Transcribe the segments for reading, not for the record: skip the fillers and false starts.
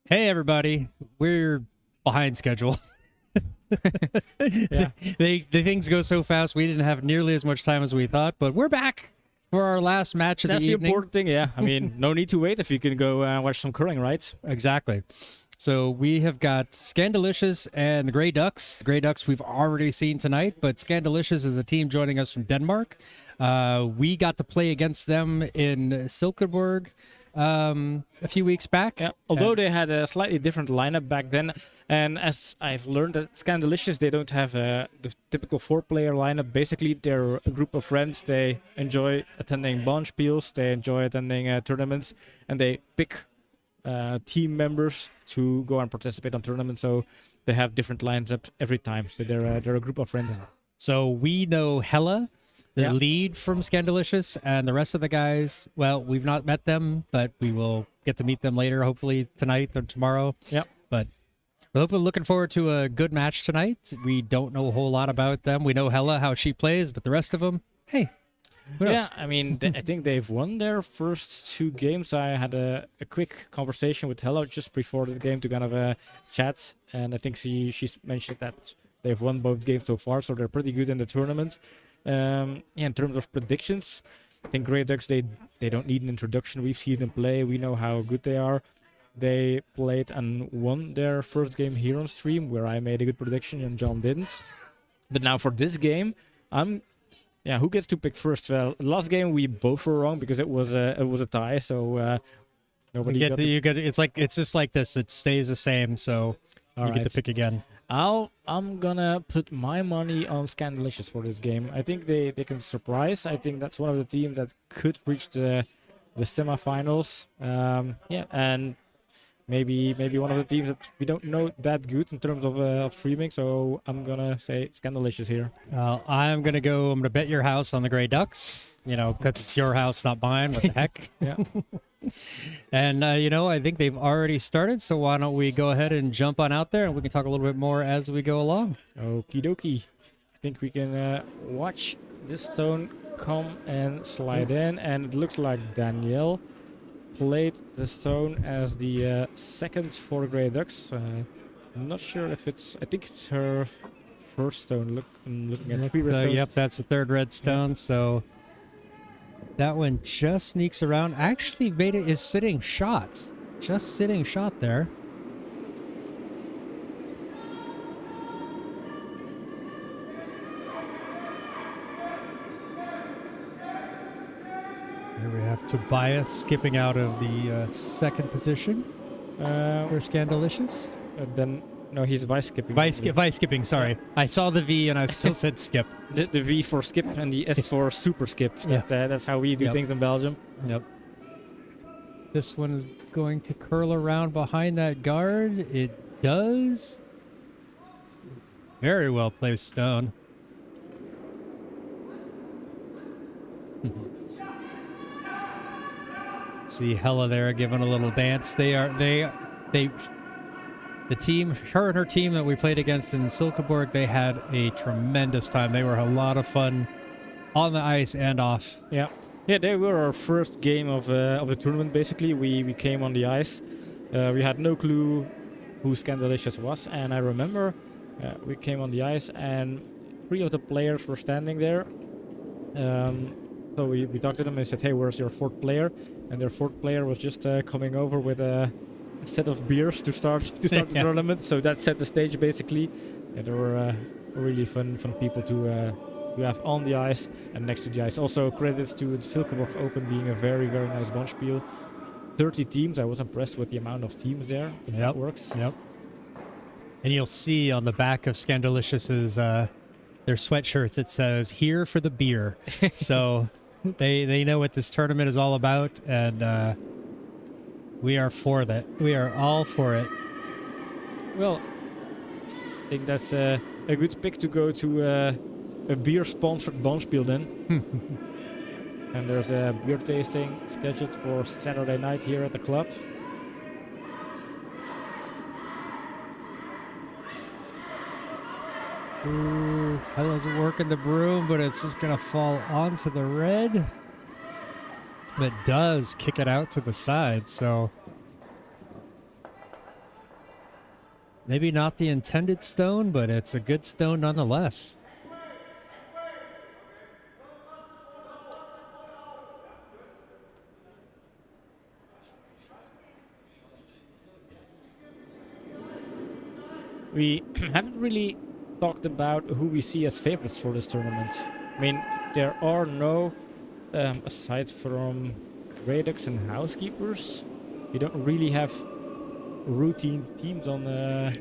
Hey, everybody. We're behind schedule. Yeah, The things go so fast. We didn't have nearly as much time as we thought, but we're back for our last match of that's the the evening. important thing. Yeah, I mean, no need to wait if you can go watch some curling, right? Exactly. So we have got Scandilicious and the Grey Ducks. The Grey Ducks we've already seen tonight, but Scandilicious is a team joining us from Denmark. We got to play against them in Silkeborg a few weeks back. Yeah, although they had a slightly different lineup back then, and as I've learned at Scandilicious, they don't have the typical four-player lineup. Basically, they're a group of friends. They enjoy attending bonspiels, they enjoy attending tournaments, and they pick team members to go and participate on tournaments. So they have different lines up every time. So they're a group of friends. So we know Hella, the Yeah. lead from Scandilicious, and the rest of the guys, well, we've not met them, but we will get to meet them later, hopefully tonight or tomorrow. Yeah. But we're looking forward to a good match tonight. We don't know a whole lot about them. We know Hella, how she plays, but the rest of them, hey, who knows? Yeah, I mean, I think they've won their first two games. I had a quick conversation with Hello just before the game to kind of chat, and I think she's mentioned that they've won both games so far, so they're pretty good in the tournament. Yeah, in terms of predictions, I think Grey Ducks, they don't need an introduction. We've seen them play. We know how good they are. They played and won their first game here on stream, where I made a good prediction and John didn't. But now for this game, who gets to pick first? Well, last game we both were wrong because it was a tie. So nobody got to. It's just like this. It stays the same, so you get to Alright. pick again. I'm gonna put my money on Scandilicious for this game. I think they can surprise. I think that's one of the teams that could reach the semifinals. And maybe one of the teams that we don't know that good in terms of streaming. So I'm gonna say Scandilicious here. I'm gonna bet your house on the Grey Ducks. Because it's your house, not mine. What the heck? Yeah. And, I think they've already started, so why don't we go ahead and jump on out there, and we can talk a little bit more as we go along. Okie dokie. I think we can watch this stone come and slide in, and it looks like Danielle played the stone as the second for Grey Ducks. I'm not sure if I think it's her first stone. I'm looking at three red stones. Yep, that's the third red stone, so that one just sneaks around. Actually, Veda is sitting shot. Just sitting shot there. Here we have Tobias skipping out of the second position for Scandilicious. Then no, he's vice skipping. Vice skipping, sorry. I saw the V and I still said skip. The V for skip and the S for super skip. That's how we do Yep. things in Belgium. Yep. This one is going to curl around behind that guard. It does. Very well placed stone. See Hella there giving a little dance. The team, her and her team that we played against in Silkeborg, they had a tremendous time. They were a lot of fun on the ice and off. Yeah, they were our first game of the tournament. Basically, we came on the ice. We had no clue who Scandilicious was, and I remember we came on the ice and three of the players were standing there. So we talked to them and said, "Hey, where's your fourth player?" And their fourth player was just coming over with a set of beers to start the tournament. So that set the stage basically. Yeah, they were really fun people to have on the ice and next to the ice. Also credits to the Silkeborg Open being a very, very nice bonspiel. 30 teams. I was impressed with the amount of teams there. Yep. It works. Yep. And you'll see on the back of Scandilicious's their sweatshirts, it says "Here for the beer." So they know what this tournament is all about, and we are for that. We are all for it. Well, I think that's a good pick to go to a beer-sponsored bonspiel then. And there's a beer tasting scheduled for Saturday night here at the club. Ooh, Hella's working the broom, but it's just gonna fall onto the red. That does kick it out to the side, so Maybe not the intended stone, but it's a good stone nonetheless. We haven't really talked about who we see as favorites for this tournament. I mean, there are no, aside from Radix and Housekeepers, we don't really have routine teams on the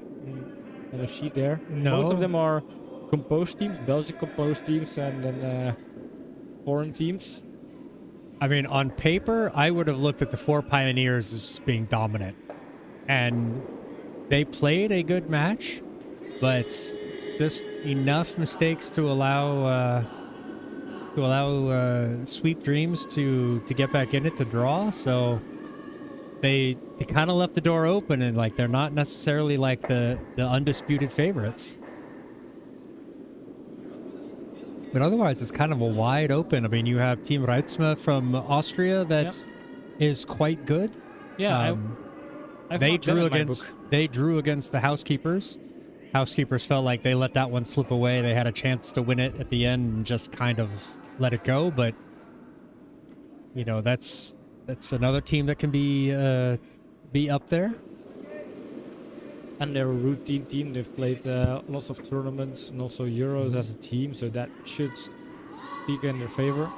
sheet there. No. Most of them are composed teams, Belgian composed teams, and then foreign teams. I mean, on paper, I would have looked at the 4 Pioneers as being dominant. And they played a good match, but just enough mistakes to allow Sweep Dreams to get back in it to draw. So they kind of left the door open, and like they're not necessarily like the undisputed favorites. But otherwise, it's kind of a wide open. I mean, you have Team Reitzma from Austria that is quite good. Yeah, they drew against the Housekeepers. Housekeepers felt like they let that one slip away. They had a chance to win it at the end and just kind of let it go. But you know, that's another team that can be up there. And they're a routine team. They've played lots of tournaments and also Euros as a team, so that should speak in their favor.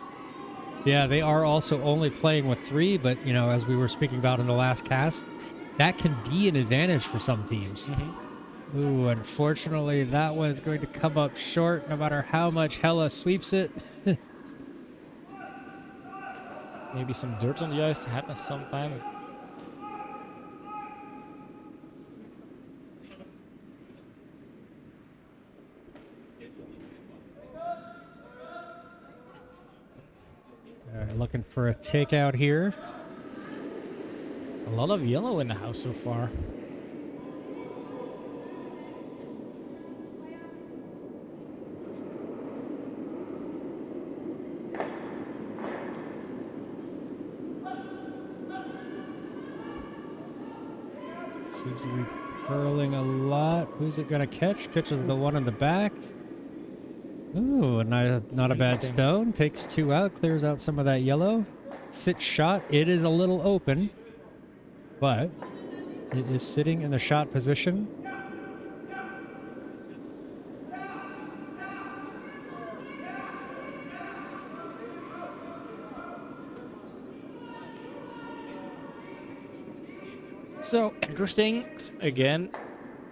Yeah, they are also only playing with 3, but you know, as we were speaking about in the last cast, that can be an advantage for some teams. Mm-hmm. Ooh, unfortunately, that one's going to come up short no matter how much Hella sweeps it. Maybe some dirt on the ice happens sometime. Looking for a takeout here. A lot of yellow in the house so far. Seems to be curling a lot. Who's it going to catch? Catches the one in the back. Ooh, not a bad stone. Takes 2 out, clears out some of that yellow. Sit shot. It is a little open, but it is sitting in the shot position. So interesting. Again,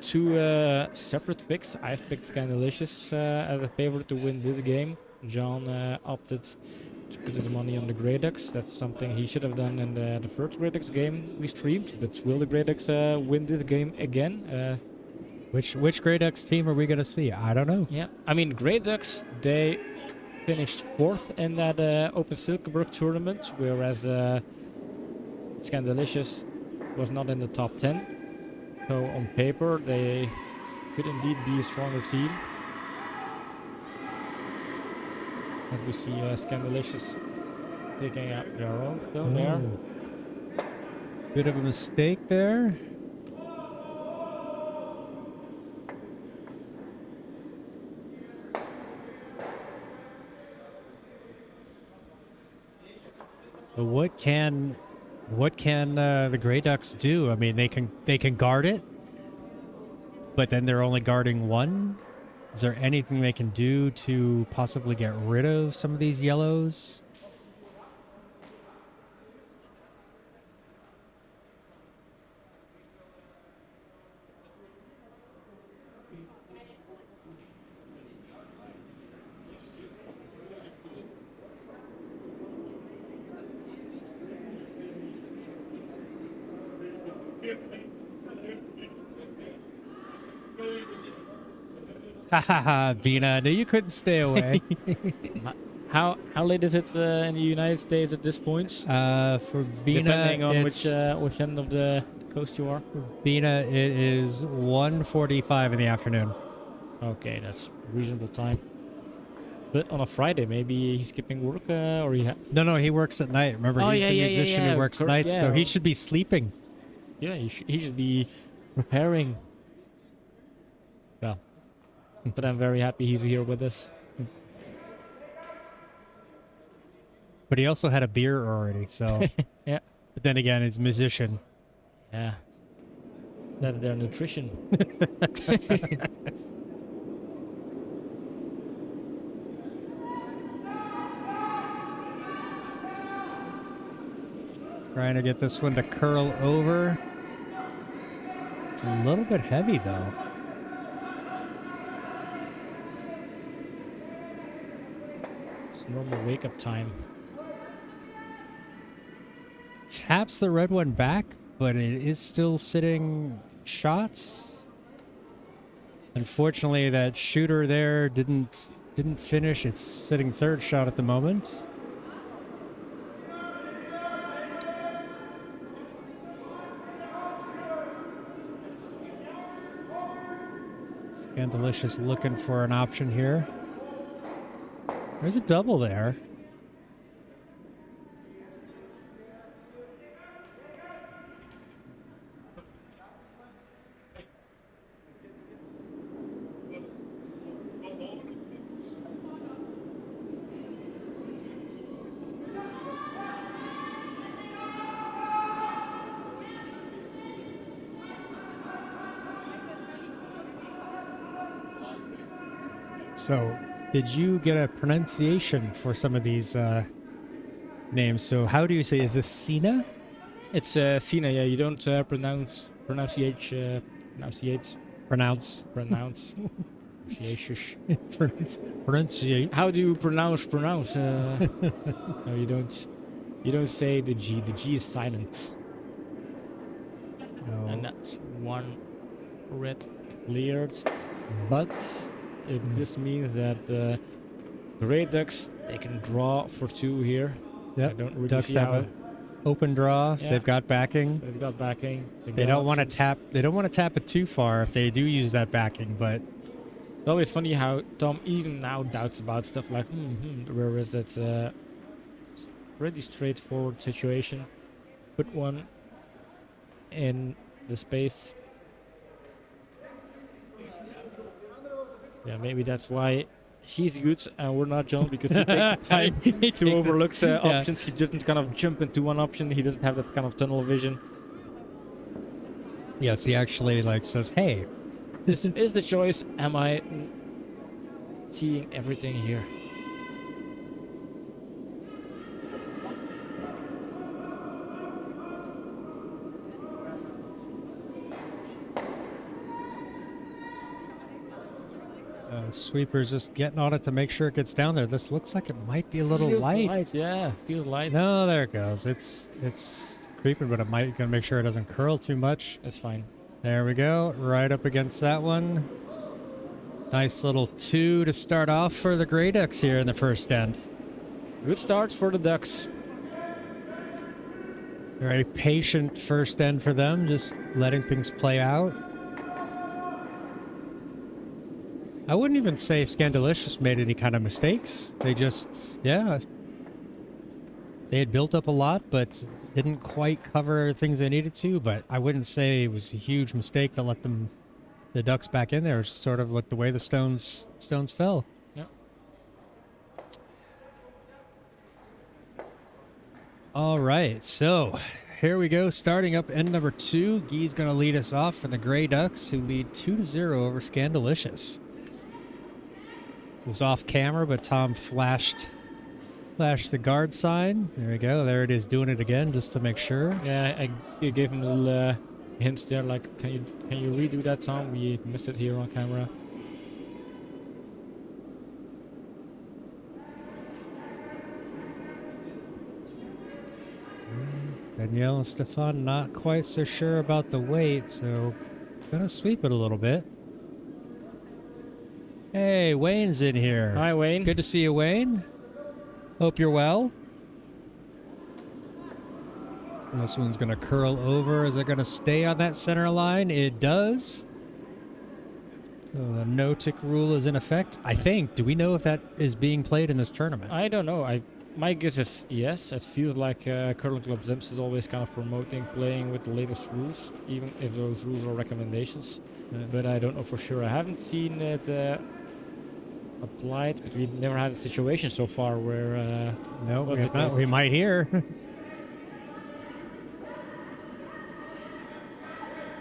2 separate picks. I've picked Scandilicious as a favorite to win this game. John opted to put his money on the Grey Ducks. That's something he should have done in the first Grey Ducks game we streamed. But will the Grey Ducks win this game again? Which Grey Ducks team are we going to see? I don't know. Yeah, I mean, Grey Ducks, they finished 4th in that Open Silkeborg tournament, whereas Scandilicious was not in the top 10. So on paper, they could indeed be a stronger team. As we see Scandilicious taking out their own stone there. Bit of a mistake there. So what can the Grey Ducks do? I mean, they can guard it, but then they're only guarding 1. Is there anything they can do to possibly get rid of some of these yellows? Ha ha ha, Bina, knew you couldn't stay away. How late is it in the United States at this point? For Bina, depending on which end of the coast you are. Bina, it is 1:45 in the afternoon. Okay, that's reasonable time. But on a Friday, maybe he's skipping work, or he No, he works at night. Remember, he's the musician who works nights, so he should be sleeping. Yeah, he should be preparing But I'm very happy he's here with us. But he also had a beer already, so. Yeah. But then again, he's a musician. Yeah. That's their nutrition. Trying to get this one to curl over. It's a little bit heavy, though. It's normal wake-up time. Taps the red one back, but it is still sitting shots. Unfortunately, that shooter there didn't finish. It's sitting third shot at the moment. Scandilicious looking for an option here. There's a double there. So, did you get a pronunciation for some of these names? So, how do you say? Is this Sina? It's Sina, yeah. You don't pronounce. Pronunciate. Pronunciate. How do you pronounce? No, you don't. You don't say the G. The G is silent. Oh. And that's one red cleared. But this means that the Grey Ducks, they can draw for 2 here. Yep. I don't really Ducks see have how an open draw. Yeah. They've got backing. they've got backing. They don't want to tap. They don't want to tap it too far if they do use that backing. But It's always funny how Tom even now doubts about stuff like, whereas it's a pretty straightforward situation. Put one in the space. Yeah, maybe that's why he's good and we're not John, because he takes the time to overlook options. He doesn't kind of jump into one option. He doesn't have that kind of tunnel vision. yes, he actually like says, "Hey, This is the choice. Am I seeing everything here?" Sweeper's just getting on it to make sure it gets down there. This looks like it might be a little Feels light. Yeah, feels light. No, there it goes. It's creeping, but it might gonna make sure it doesn't curl too much. That's fine. There we go. Right up against that one. Nice little 2 to start off for the Grey Ducks here in the first end. Good start for the Ducks. Very patient first end for them, just letting things play out. I wouldn't even say Scandilicious made any kind of mistakes. They just, they had built up a lot, but didn't quite cover things they needed to. But I wouldn't say it was a huge mistake to let the Ducks back in there. It's just sort of like the way the stones fell. Yep. All right, so here we go. Starting up end number 2. Guy's going to lead us off for the Grey Ducks, who lead 2-0 over Scandilicious. It was off camera, but Tom flashed the guard sign. There we go. There it is, doing it again just to make sure. Yeah, I gave him a little hint there, like, can you redo that, Tom? We missed it here on camera. Danielle and Stefan not quite so sure about the weight, so gonna sweep it a little bit. Hey, Wayne's in here. Hi, Wayne. Good to see you, Wayne. Hope you're well. This one's going to curl over. Is it going to stay on that center line? It does. So the no-tick rule is in effect, I think. Do we know if that is being played in this tournament? I don't know. I My guess is yes. It feels like curling club Zems is always kind of promoting playing with the latest rules, even if those rules are recommendations. But I don't know for sure. I haven't seen it applied, but we've never had a situation so far where. No, was we the have not. case. We might hear.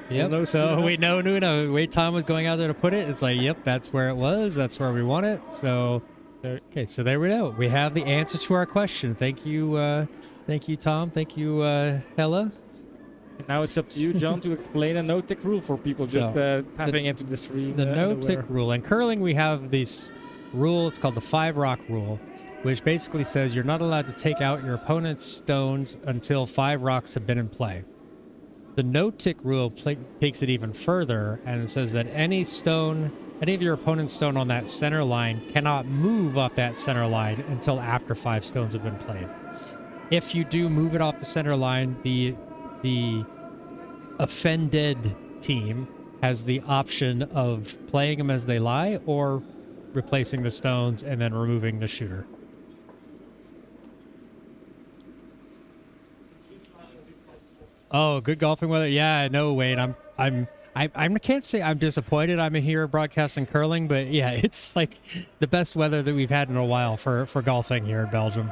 Yep. know So soon we know the way Tom was going out there to put it. It's like, yep, that's where it was. That's where we want it. So, okay, so there we go. We have the answer to our question. Thank you, Tom. Thank you, Hella. And now it's up to you, John, to explain a no-tick rule for people just tapping into the stream. The no-tick rule. In curling, we have this rule. It's called the 5-rock rule, which basically says you're not allowed to take out your opponent's stones until 5 rocks have been in play. The no-tick rule takes it even further, and it says that any of your opponent's stone on that center line cannot move off that center line until after 5 stones have been played. If you do move it off the center line, the offended team has the option of playing them as they lie or replacing the stones and then removing the shooter. Oh, good golfing weather. Yeah, I know, Wayne. I can't say I'm disappointed. I'm here broadcasting curling, but yeah, it's like the best weather that we've had in a while for golfing here in Belgium.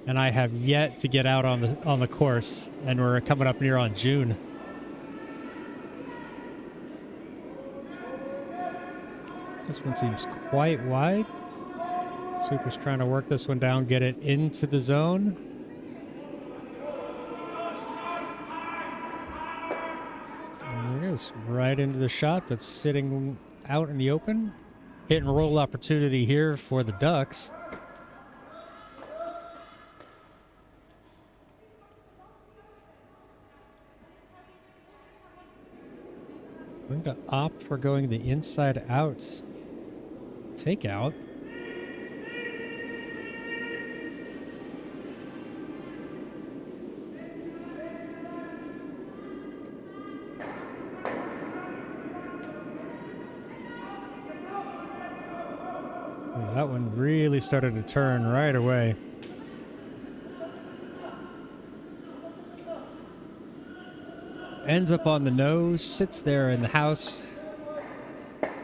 And I have yet to get out on the course, and we're coming up near on June. This one seems quite wide. Sweeper's trying to work this one down, get it into the zone. And there it is, right into the shot, but sitting out in the open. Hit and roll opportunity here for the Ducks. Going to opt for going the inside out takeout. That one really started to turn right away. Ends up on the nose, sits there in the house,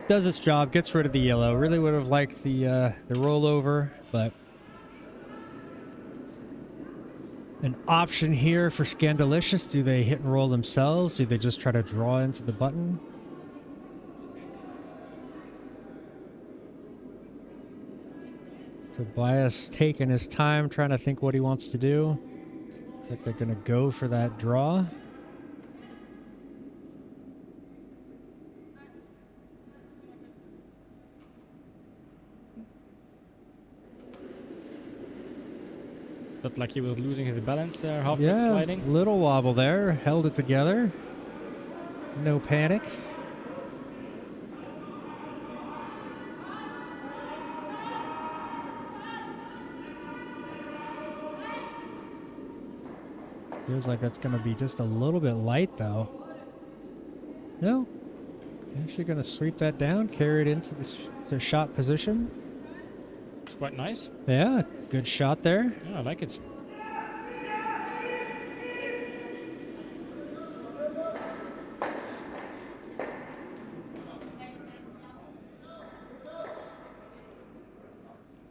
does its job, gets rid of the yellow. Really would have liked the rollover, but an option here for Scandilicious. Do they hit and roll themselves? Do they just try to draw into the button? Tobias taking his time, trying to think what he wants to do. Looks like they're going to go for that draw. Looked like he was losing his balance there, halfway Yeah, sliding. little wobble there. Held it together. No panic. Feels like that's going to be just a little bit light, though. No. Actually going to sweep that down, carry it into the shot position. It's quite nice. Yeah, good shot there. Yeah, I like it.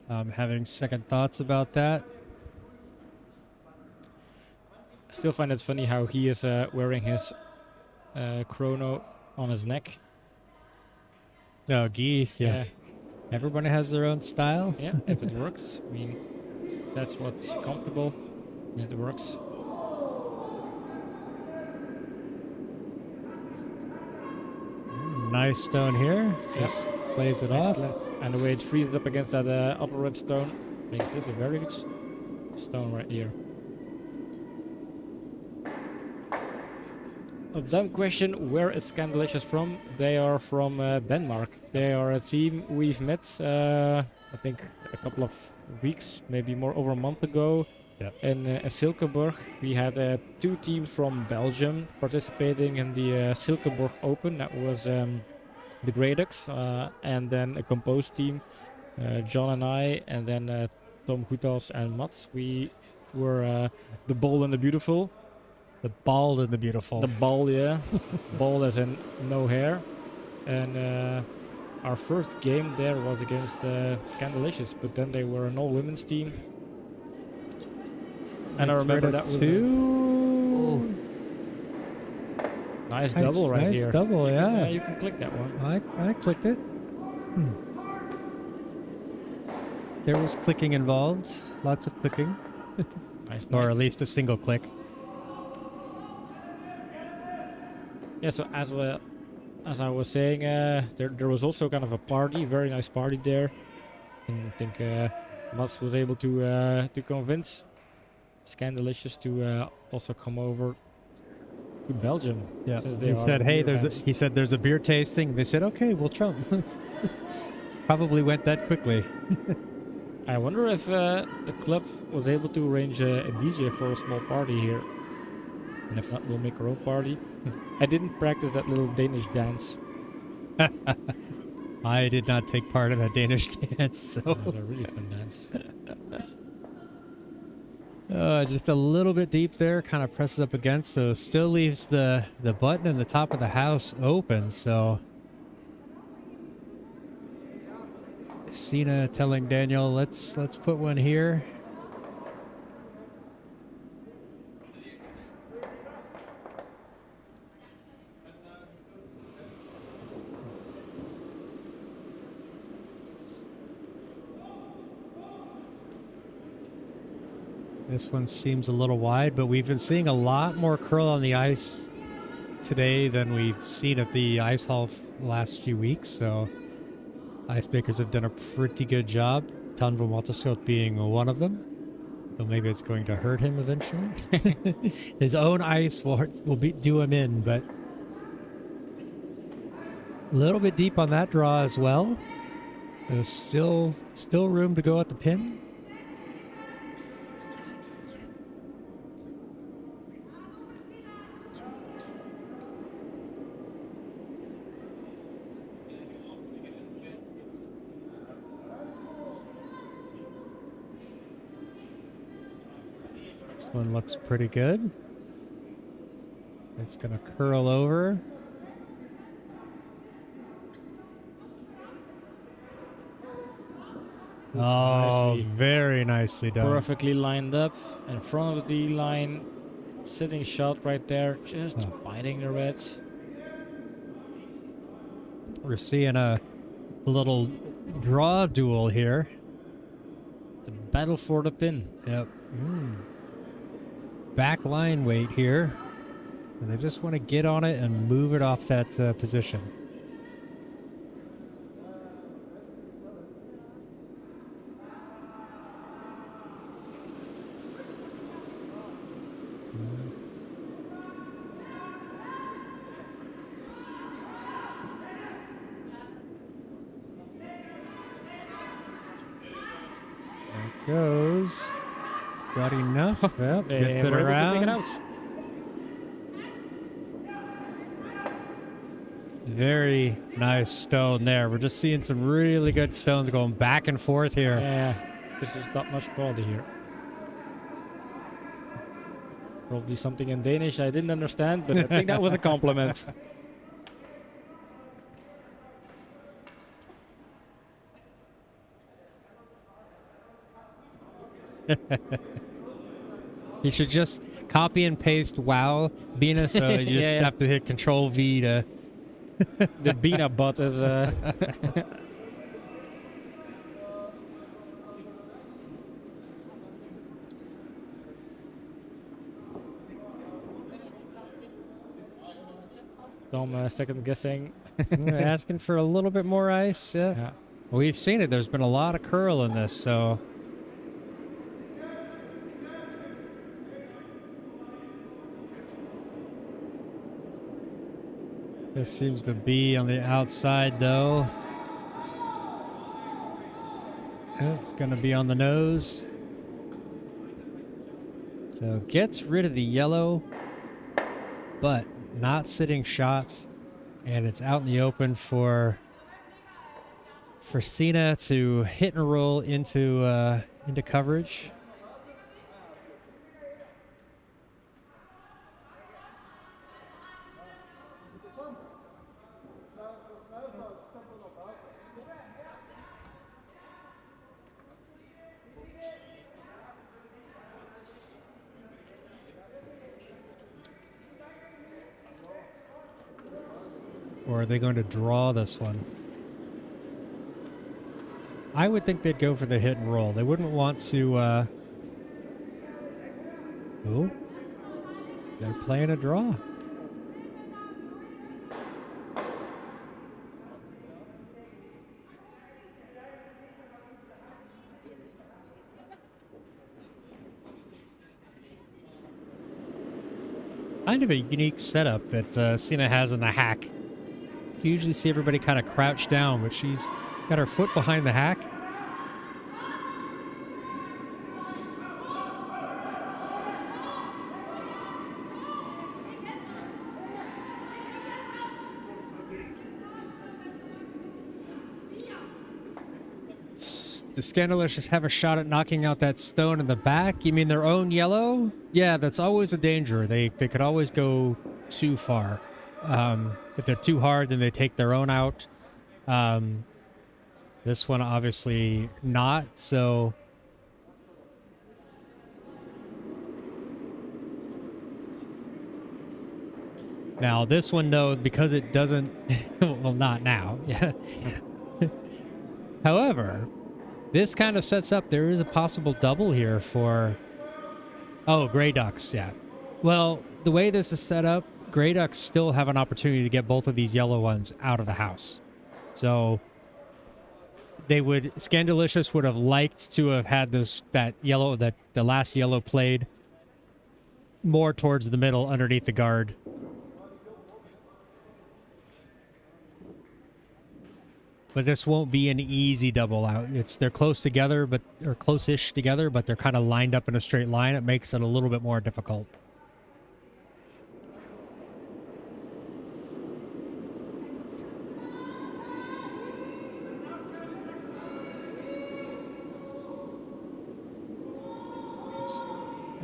I'm having second thoughts about that. I still find it funny how he is wearing his chrono on his neck. Oh, Guy, yeah. Everybody has their own style. Yeah, if it works. I mean, that's what's comfortable, and it works. Nice stone here. Just plays it off. And the way it freezes up against that upper red stone makes this a very good stone right here. A dumb question, where is Scandilicious from? They are from Denmark. They are a team we've met, I think, a couple of weeks, maybe more, over a month ago. Yep. In Silkeborg. We had 2 teams from Belgium participating in the Silkeborg Open. That was the Grey Ducks, and then a composed team John and I, and then Tom Gutas and Mats. We were the bold and the beautiful. The bald and the beautiful. The bald, yeah. Bald as in no hair. And our first game there was against Scandilicious, but then they were an all-women's team. And I remember that was nice double right here. Nice double, yeah. You can click that one. I clicked it. There was clicking involved. Lots of clicking. Nice. Or at least a single click. Yeah, so as I was saying, there was also kind of a party, very nice party there. And I think Mats was able to convince Scandilicious to also come over to Belgium. Yeah. Since they He said, "Hey, fans. he said there's a beer tasting." They said, "Okay, we'll try." Probably went that quickly. I wonder if the club was able to arrange a DJ for a small party here. And if not, we'll make our own party. I didn't practice that little Danish dance. I did not take part in that Danish dance, so It was a really fun dance. just a little bit deep there, kind of presses up against, so still leaves the button in the top of the house open. So Cena telling Daniel, let's put one here. This one seems a little wide, but we've been seeing a lot more curl on the ice today than we've seen at the ice hall the last few weeks. So ice makers have done a pretty good job. Ton van Waterschot being one of them. So maybe it's going to hurt him eventually. His own ice will do him in, but a little bit deep on that draw as well. There's still room to go at the pin. This one looks pretty good. It's gonna curl over. Oh, Nicely. very nicely done. Perfectly lined up in front of the line. Sitting shot right there, just biting the reds. We're seeing a little draw duel here. The battle for the pin. Yep. Back line weight here. And they just want to get on it and move it off that position. Goes. It's got enough. Yep, gets it we're able to around. take it out. Very nice stone there. We're just seeing some really good stones going back and forth here. Yeah, this is not much quality here. Probably something in Danish I didn't understand, but I think that was a compliment. You should just copy and paste WoW Bina, so you just Yeah. have to hit Control V to. The Bina bot is Tom second guessing. Asking for a little bit more ice. Yeah. Yeah. We've seen it. There's been a lot of curl in this, so. This seems to be on the outside, though. Oh, it's going to be on the nose. So gets rid of the yellow, but not sitting shots. And it's out in the open for for Cena to hit and roll into coverage. Or are they going to draw this one? I would think they'd go for the hit and roll. They wouldn't want to... Oh, they're playing a draw. Kind of a unique setup that Cena has in the hack. You usually see everybody kind of crouched down, but she's got her foot behind the hack. Does Scandilicious have a shot at knocking out that stone in the back? You mean their own yellow? Yeah, that's always a danger. They could always go too far. If they're too hard, then they take their own out. This one obviously not, so... Now, this one, though, because it doesn't... well, not now. Yeah. However, this kind of sets up... There is a possible double here for... Oh, Gray Ducks, yeah. Well, the way this is set up, Gray Ducks still have an opportunity to get both of these yellow ones out of the house. So... They would... Scandilicious would have liked to have had that yellow... The last yellow played more towards the middle underneath the guard. But this won't be an easy double out. They're close together, or close-ish together, but they're kind of lined up in a straight line. It makes it a little bit more difficult.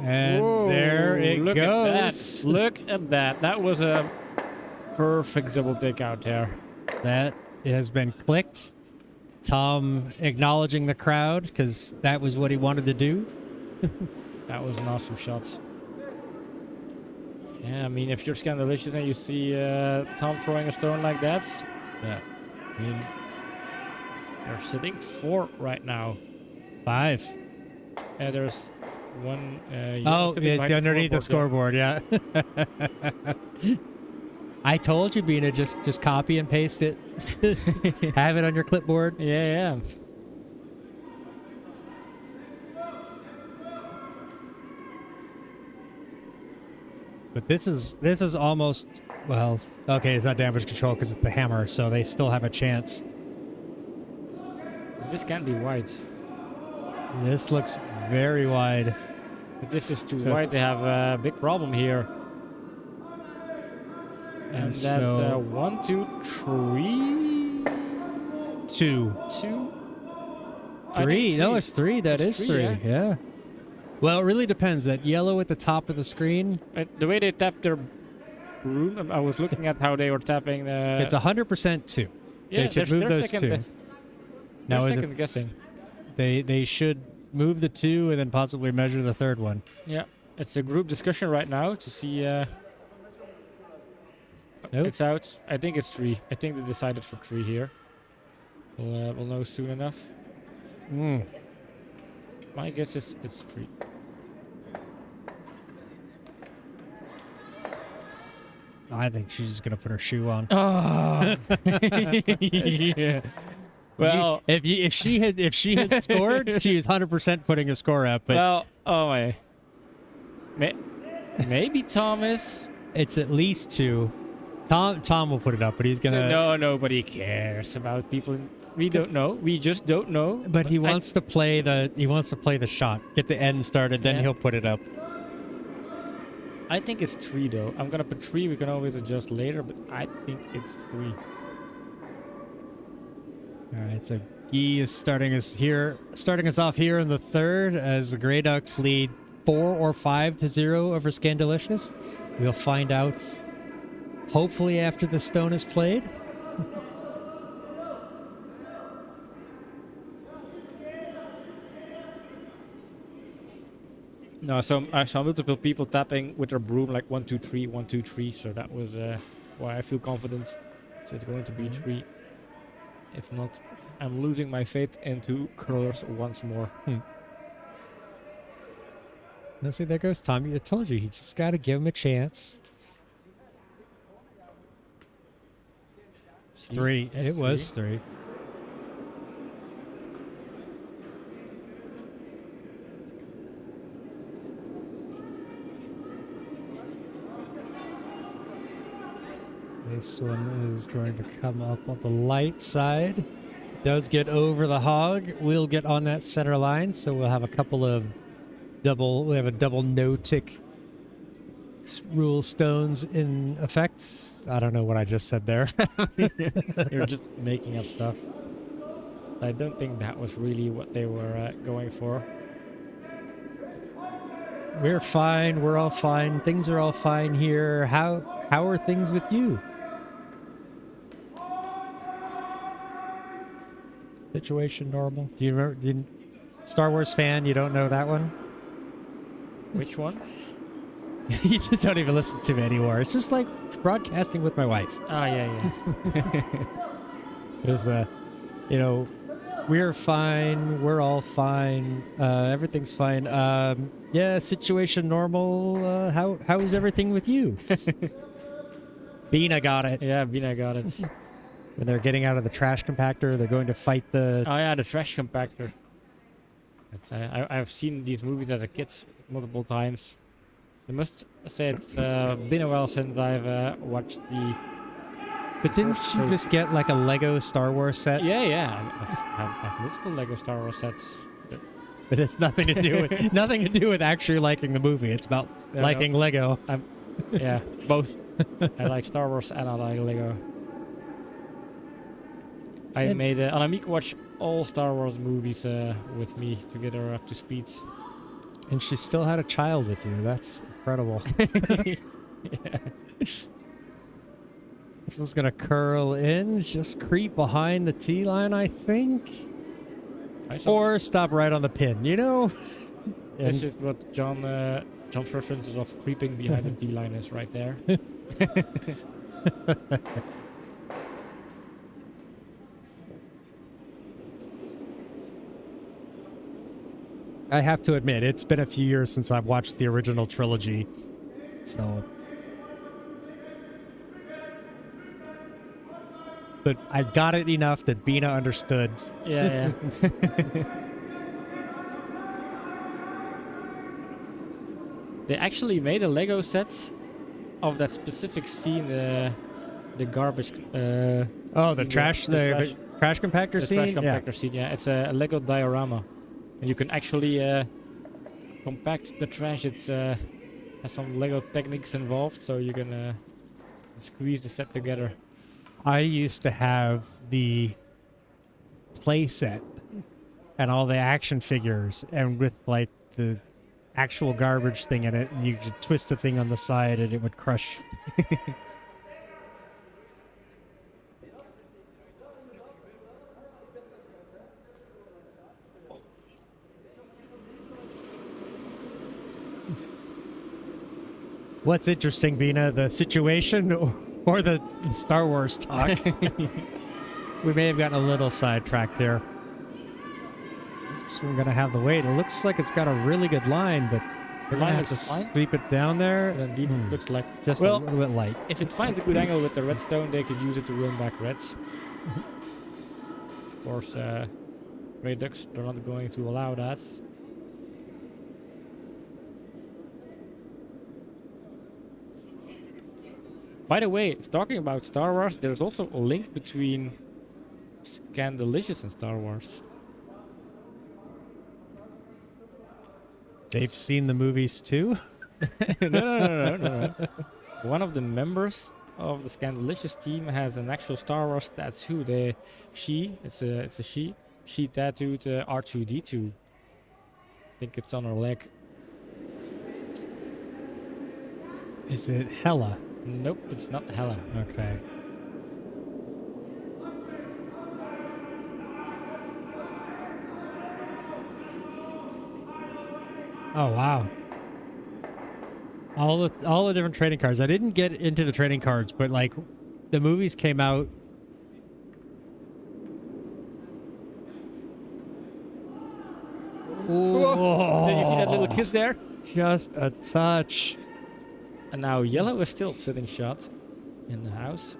And whoa, there it look goes. At that. Look at that. That was a perfect double takeout there. That has been clicked. Tom acknowledging the crowd because that was what he wanted to do. That was an awesome shot. Yeah, I mean, if you're Scandilicious and you see Tom throwing a stone like that, Yeah. I mean, they're sitting 4 right now. 5. There's one. Oh, yeah, underneath the scoreboard, yeah. I told you, Bina, just copy and paste it. Have it on your clipboard. Yeah, yeah. But this is almost, well, okay, it's not damage control because it's the hammer, so they still have a chance. This can't be wide. This looks very wide. If this is too wide, they have a big problem here. And that's so 1, 2, 3. 2. 2. 3. No, it's 3. That is 3. Yeah. Well, it really depends. That yellow at the top of the screen. The way they tap their broom, I was looking at how they were tapping. It's 100% 2. Yeah, they should move those 2. Now is second guessing. They should move the 2 and then possibly measure the third one. Yeah, it's a group discussion right now to see. Nope. It's out. I think it's 3. I think they decided for 3 here. We'll know soon enough. My guess is it's 3. I think she's just gonna put her shoe on. Oh. Yeah. Well, if she had scored, she was 100% putting a score up. But well, oh my. Maybe Thomas. It's at least 2. Tom will put it up, but he's gonna. No, nobody cares about people. We don't know. We just don't know. But he wants to play the shot. Get the end started, then he'll put it up. I think it's 3 though. I'm gonna put 3. We can always adjust later, but I think it's 3. All right, so Guy is starting us off here in the third as the Grey Ducks lead 4 or 5-0 over Scandilicious. We'll find out hopefully after the stone is played. No, so I saw multiple people tapping with their broom like 1, 2, 3, 1, 2, 3. So that was why I feel confident. So it's going to be 3. If not, I'm losing my faith into curlers once more. Now see, there goes Tommy. I told you, you just got to give him a chance. 3. It was 3. This one is going to come up on the light side. Does get over the hog. We'll get on that center line, so we'll have a couple of we have a double no-tick rule stones in effect. I don't know what I just said there. You're just making up stuff. I don't think that was really what they were going for. We're fine. We're all fine. Things are all fine here. How are things with you? Situation normal. Do you remember? Star Wars fan? You don't know that one? Which one? You just don't even listen to me anymore. It's just like broadcasting with my wife. Ah, yeah. It was we're fine. We're all fine. Everything's fine. Yeah, situation normal. How is everything with you? Bina got it. Yeah, Bina got it. When they're getting out of the trash compactor, they're going to fight the... Oh yeah, the trash compactor. I've seen these movies as a kid multiple times. I must say it's been a while since I've watched the... But didn't you just get like a Lego Star Wars set? Yeah. I have multiple Lego Star Wars sets. But it's nothing to do with actually liking the movie. It's about liking Lego. Yeah, both. I like Star Wars and I like Lego. I made Annemiek watch all Star Wars movies with me to get her up to speed. And she still had a child with you. That's incredible. Yeah. This is going to curl in, just creep behind the T line, I think. Or stop right on the pin, This is what John's references of creeping behind the T line is right there. I have to admit, it's been a few years since I've watched the original trilogy. So... But I got it enough that Bina understood. Yeah. They actually made a Lego set of that specific scene, the garbage. The trash compactor scene. The trash compactor scene. Yeah, it's a Lego diorama, and you can actually compact the trash. It's has some Lego techniques involved, so you can squeeze the set together. I used to have the play set and all the action figures, and with like the actual garbage thing in it, and you could twist the thing on the side and it would crush. What's interesting, Bina, the situation or the Star Wars talk? We may have gotten a little sidetracked here. Is this one going to have the weight? It looks like it's got a really good line, but we're going to have to sweep it down there. It indeed looks like just a little bit light. If it finds a good angle with the redstone, they could use it to win back reds. Of course, Grey Ducks, they're not going to allow that. By the way, talking about Star Wars, there's also a link between Scandilicious and Star Wars. They've seen the movies too? No. One of the members of the Scandilicious team has an actual Star Wars tattoo. It's a she tattooed R2D2. I think it's on her leg. Is it Hella? Nope, it's not Hella. Okay. Oh wow. All the different trading cards. I didn't get into the trading cards, but like the movies came out. Whoa. Did you see that little kiss there? Just a touch. And now yellow is still sitting shot in the house.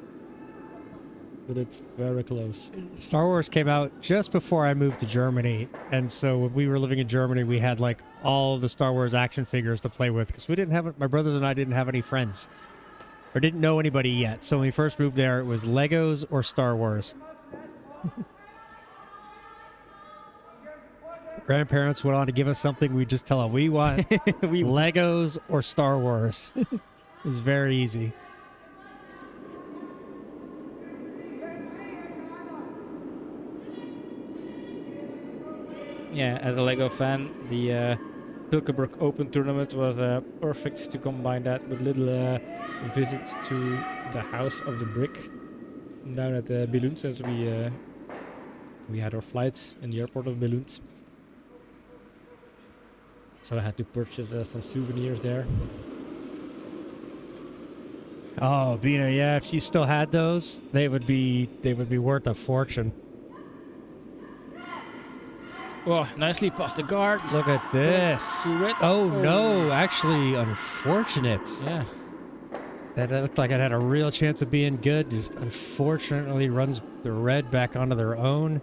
But it's very close. Star Wars came out just before I moved to Germany, and so when we were living in Germany, we had like all the Star Wars action figures to play with because we didn't have my brothers and I didn't have any friends or didn't know anybody yet. So when we first moved there, it was Legos or Star Wars. Grandparents went on to give us something. We just tell them we want Legos or Star Wars. It's very easy. Yeah, as a Lego fan, the Silkeborg Open tournament was perfect to combine that with little visits to the House of the Brick down at Billund, since we had our flights in the airport of Billund. So I had to purchase some souvenirs there. Oh, Bina, yeah, if you still had those, they would be worth a fortune. Oh, nicely past the guards. Look at this. Oh no, actually unfortunate. Yeah. That looked like it had a real chance of being good. Just unfortunately runs the red back onto their own.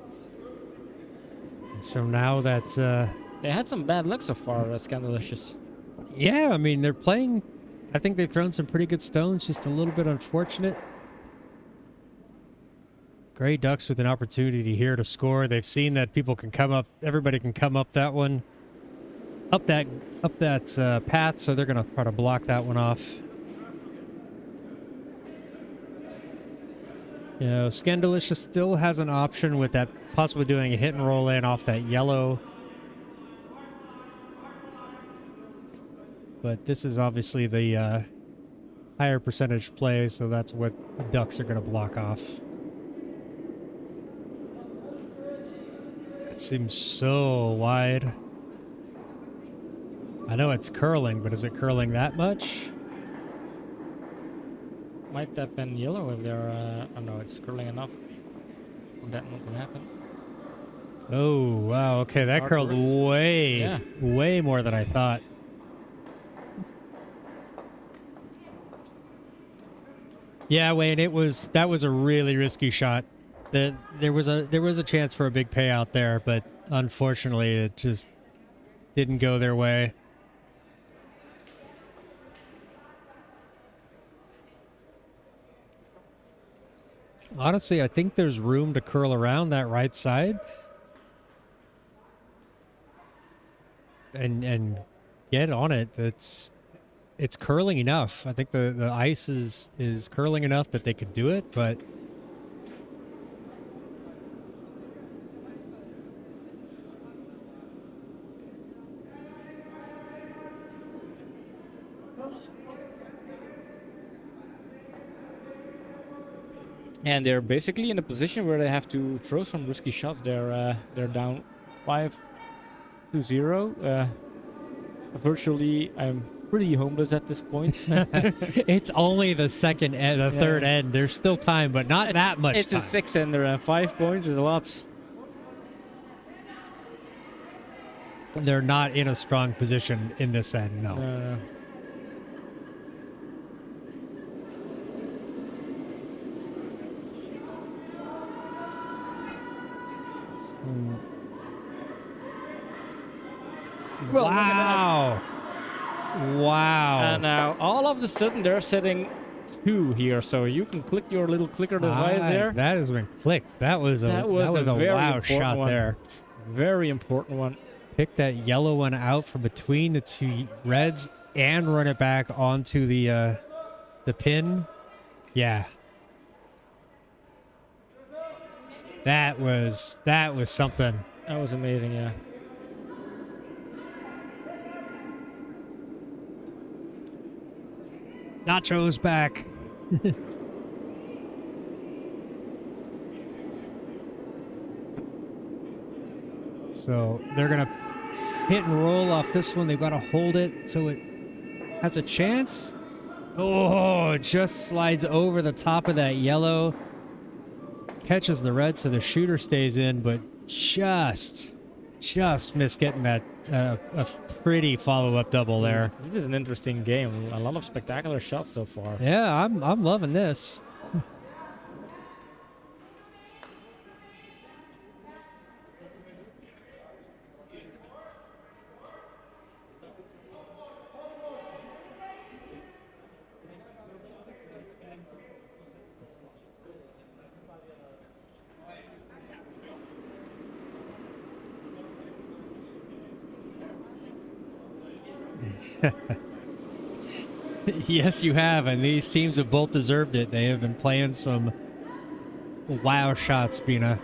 And so now that's They had some bad luck so far, Scandilicious. yeah, I mean they're playing. I think they've thrown some pretty good stones, just a little bit unfortunate. Gray Ducks with an opportunity here to score. They've seen that people can come up, everybody can come up that one, up that path, so they're going to try to block that one off. You know, Scandilicious still has an option with that, possibly doing a hit and roll in off that yellow. But this is obviously the higher percentage play, so that's what the Ducks are going to block off. It seems so wide. I know it's curling, but is it curling that much? Might have been yellow if they're... oh no, it's curling enough for that not to happen. Oh, wow. Okay, that curled way more than I thought. Yeah, Wayne, that was a really risky shot. There was a chance for a big payout there, but unfortunately it just didn't go their way. Honestly, I think there's room to curl around that right side and get on it. It's curling enough. I think the ice is curling enough that they could do it, but And they're basically in a position where they have to throw some risky shots. They're down 5-0. Virtually, I'm pretty homeless at this point. it's only the second and the third end. There's still time, but not that much it's time. A 6-ender and 5 points is a lot. They're not in a strong position in this end, no. Well, wow. Wow. And now all of a sudden they're setting 2 here, so you can click your little clicker device there. That has been clicked. That was a wow shot there. Very important one. Pick that yellow one out from between the 2 reds and run it back onto the pin. Yeah. That was something. That was amazing, yeah. Nacho's back. So they're going to hit and roll off this one. They've got to hold it so it has a chance. Oh, it just slides over the top of that yellow. Catches the red, so the shooter stays in, but just missed getting that a pretty follow-up double there. This is an interesting game. A lot of spectacular shots so far. Yeah, I'm loving this. Yes, you have, and these teams have both deserved it. They have been playing some wow shots, Bina.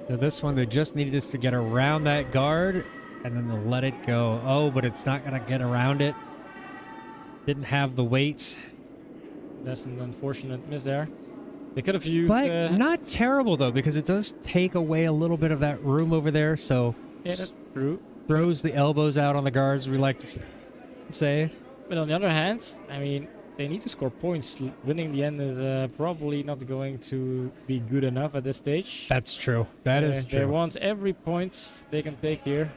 So this one, they just needed us to get around that guard, and then they'll let it go. Oh, but it's not going to get around it. Didn't have the weight. That's an unfortunate miss there. They could have used... But not terrible, though, because it does take away a little bit of that room over there, so... Yeah, that's true. Throws the elbows out on the guards, we like to say. But on the other hand, I mean, they need to score points. Winning the end is probably not going to be good enough at this stage. That's true. That is true. They want every point they can take here.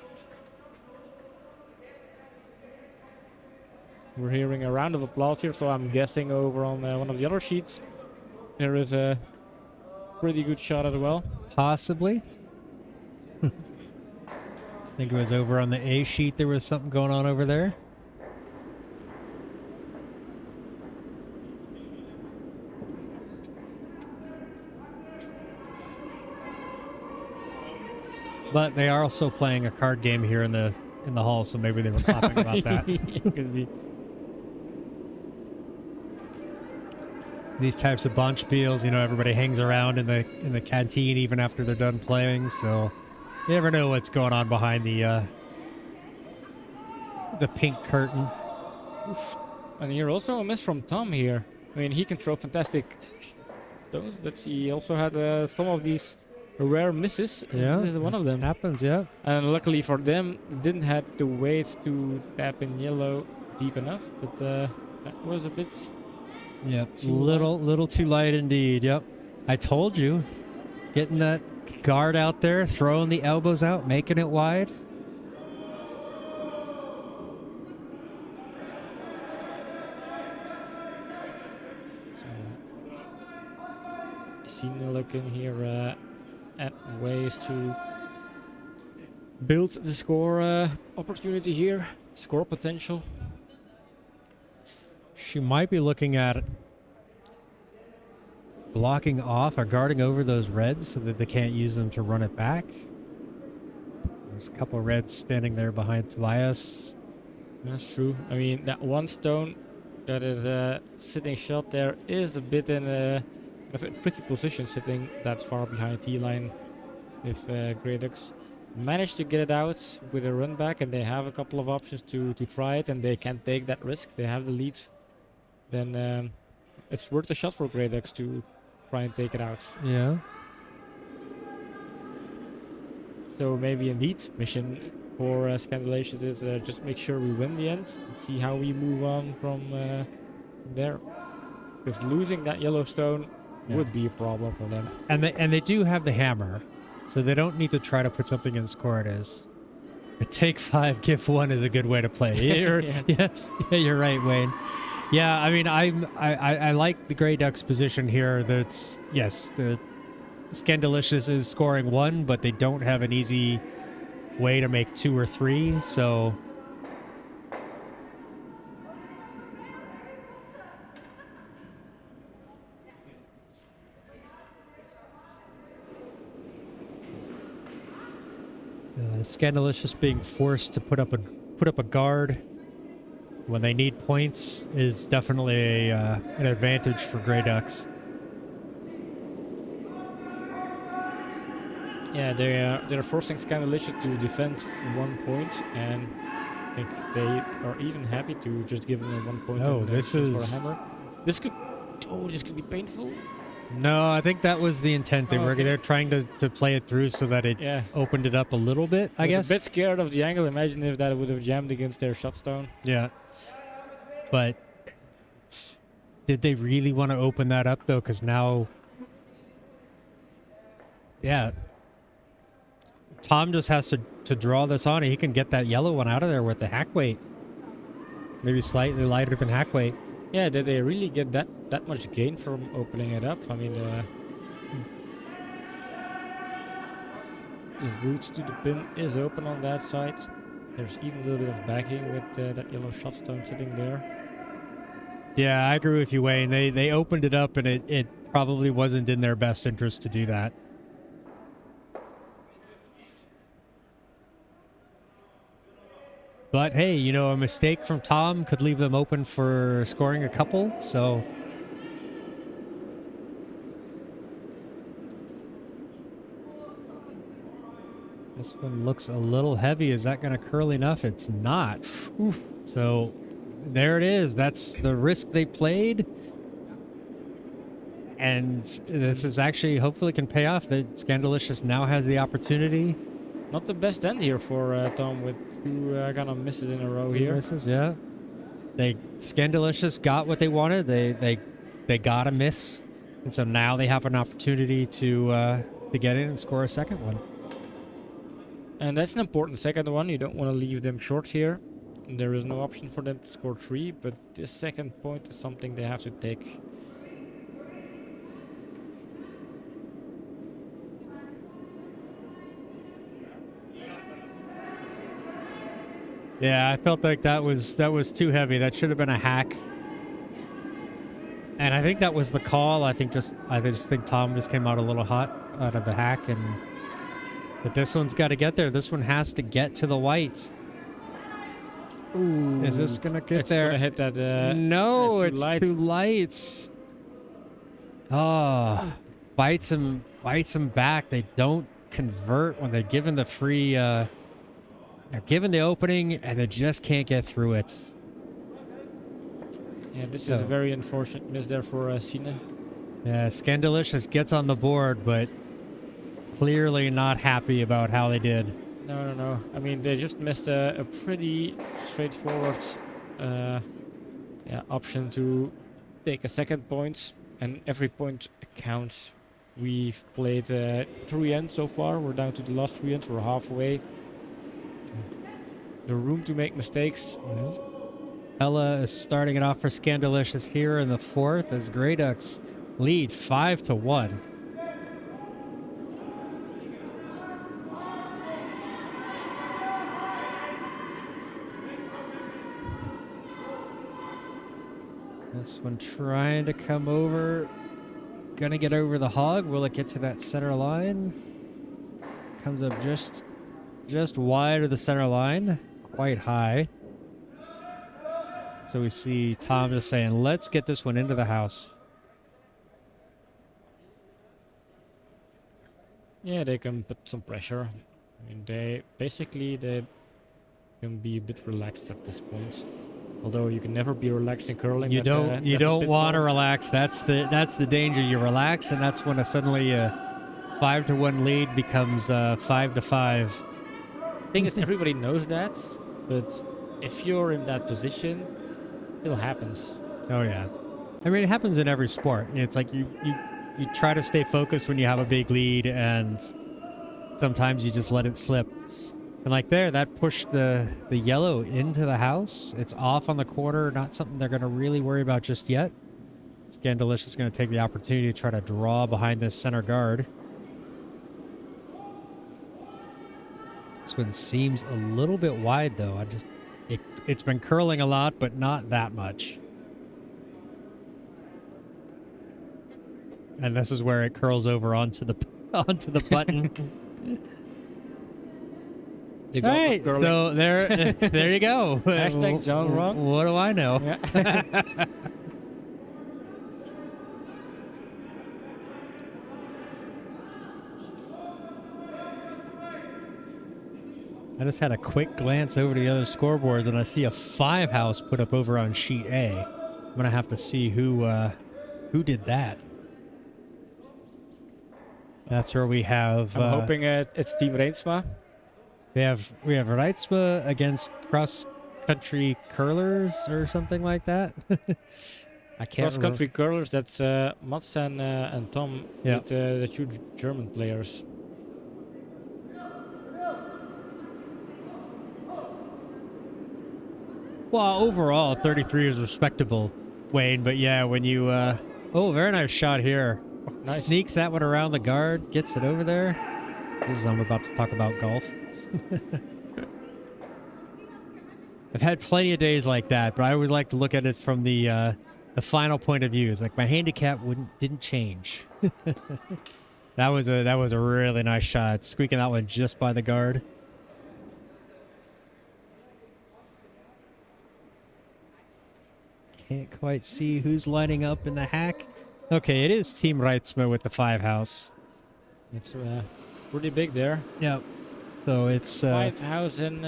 We're hearing a round of applause here, so I'm guessing over on one of the other sheets there is a pretty good shot as well. Possibly. I think it was over on the A sheet. There was something going on over there. But they are also playing a card game here in the hall, so maybe they were talking about that. Could be. These types of bunch deals, you know, everybody hangs around in the canteen even after they're done playing, so you never know what's going on behind the pink curtain. Oof. And here also a miss from Tom here. I mean, he can throw fantastic stones, but he also had some of these rare misses. Yeah, this is one of them. Happens, yeah. And luckily for them, didn't have the weight to tap in yellow deep enough, but that was a bit... Yep, little too light indeed. Yep, I told you, getting that guard out there, throwing the elbows out, making it wide. So, Sina looking here at ways to build the score opportunity here, score potential. She might be looking at blocking off or guarding over those reds so that they can't use them to run it back. There's a couple of reds standing there behind Tobias. That's true. I mean, that one stone that is sitting shot there is a bit in a tricky position, sitting that far behind T-line. If Grey Ducks manage to get it out with a run back, and they have a couple of options to try it, and they can take that risk, they have the lead, then it's worth a shot for Grey Ducks to try and take it out. Yeah. So maybe indeed, mission for Scandilicious is just make sure we win the end, see how we move on from there. Because losing that yellow stone would be a problem for them. And they do have the hammer, so they don't need to try to put something in score it is. A take 5, give 1 is a good way to play. You're right, Wayne. Yeah, I mean, I like the Grey Ducks position here. That's, yes, the Scandilicious is scoring 1, but they don't have an easy way to make 2 or 3, so... Scandilicious being forced to put up a guard. when they need points is definitely an advantage for Grey Ducks. Yeah, they're forcing Scandilicious to defend 1 point, and I think they are even happy to just give them a 1 point. Oh, in this exchange is... for a hammer. This could be painful. No, I think that was the intent. They're trying to play it through so that it opened it up a little bit, I guess. A bit scared of the angle. Imagine if that would have jammed against their shotstone. Yeah. But did they really want to open that up, though? Because now... Yeah. Tom just has to draw this on, and he can get that yellow one out of there with the hack weight. Maybe slightly lighter than hack weight. Yeah, did they really get that much gain from opening it up? I mean, the route to the pin is open on that side. There's even a little bit of backing with that yellow shotstone sitting there. Yeah, I agree with you, Wayne. They opened it up, and it probably wasn't in their best interest to do that. But hey, you know, a mistake from Tom could leave them open for scoring a couple, so... This one looks a little heavy. Is that going to curl enough? It's not. Oof. So there it is. That's the risk they played. And this is actually hopefully can pay off. That Scandilicious now has the opportunity. Not the best end here for Tom with 2 kind of misses in a row here. Misses, yeah. Scandilicious got what they wanted. They got a miss, and so now they have an opportunity to get in and score a second one. And that's an important second one. You don't want to leave them short here. There is no option for them to score 3, but this second point is something they have to take. Yeah, I felt like that was too heavy. That should have been a hack. And I think that was the call. I just think Tom just came out a little hot out of the hack, but this one's got to get there. This one has to get to the whites. Ooh, is this gonna get there? Gonna hit that. No, it's too light. Oh, bites him back. They don't convert when they're given the free. They're given the opening, and they just can't get through it. Yeah, this is a very unfortunate miss there for Sina. Yeah, Scandilicious gets on the board, but clearly not happy about how they did. No. I mean, they just missed a pretty straightforward option to take a second point, and every point counts. We've played 3 ends so far. We're down to the last 3 ends. We're halfway. The room to make mistakes. Ella is starting it off for Scandilicious here in the 4th as Grey Ducks lead 5-1. This one trying to come over. It's gonna get over the hog. Will it get to that center line? Comes up just wide of the center line. Quite high. So we see Tom just saying, let's get this one into the house. Yeah, they can put some pressure. I mean, they can be a bit relaxed at this point. Although you can never be relaxed in curling. You don't want to relax. That's the danger. You relax, and that's when suddenly a 5-1 lead becomes 5-5. Thing is, everybody knows that, but if you're in that position, it still happens. Oh yeah, I mean it happens in every sport. It's like you try to stay focused when you have a big lead, and sometimes you just let it slip. And like there, that pushed the yellow into the house. It's off on the quarter, not something they're going to really worry about just yet. Scandilicious is going to take the opportunity to try to draw behind this center guard. This one seems a little bit wide, though. It's been curling a lot, but not that much. And this is where it curls over onto the button. The All god of right, curling. so there you go. Hashtag John wrong. What do I know? Yeah. I just had a quick glance over the other scoreboards, and I see a 5 house put up over on sheet A. I'm gonna have to see who did that. That's where we have. I'm hoping it's Team Reensma. We have Reitzma against cross country curlers or something like that. I can't Cross country curlers. That's Mats and Tom Yeah. with the 2 German players. Well, overall, 33 is respectable, Wayne. But yeah, when you oh, very nice shot here. Nice. Sneaks that one around the guard, gets it over there. This is I'm about to talk about golf. I've had plenty of days like that, but I always like to look at it from the final point of view. It's like my handicap didn't change. That was a really nice shot, squeaking that one just by the guard. Can't quite see who's lining up in the hack. Okay, it is Team Reitzma with the 5 house. It's pretty big there. Yep. So it's 5 house in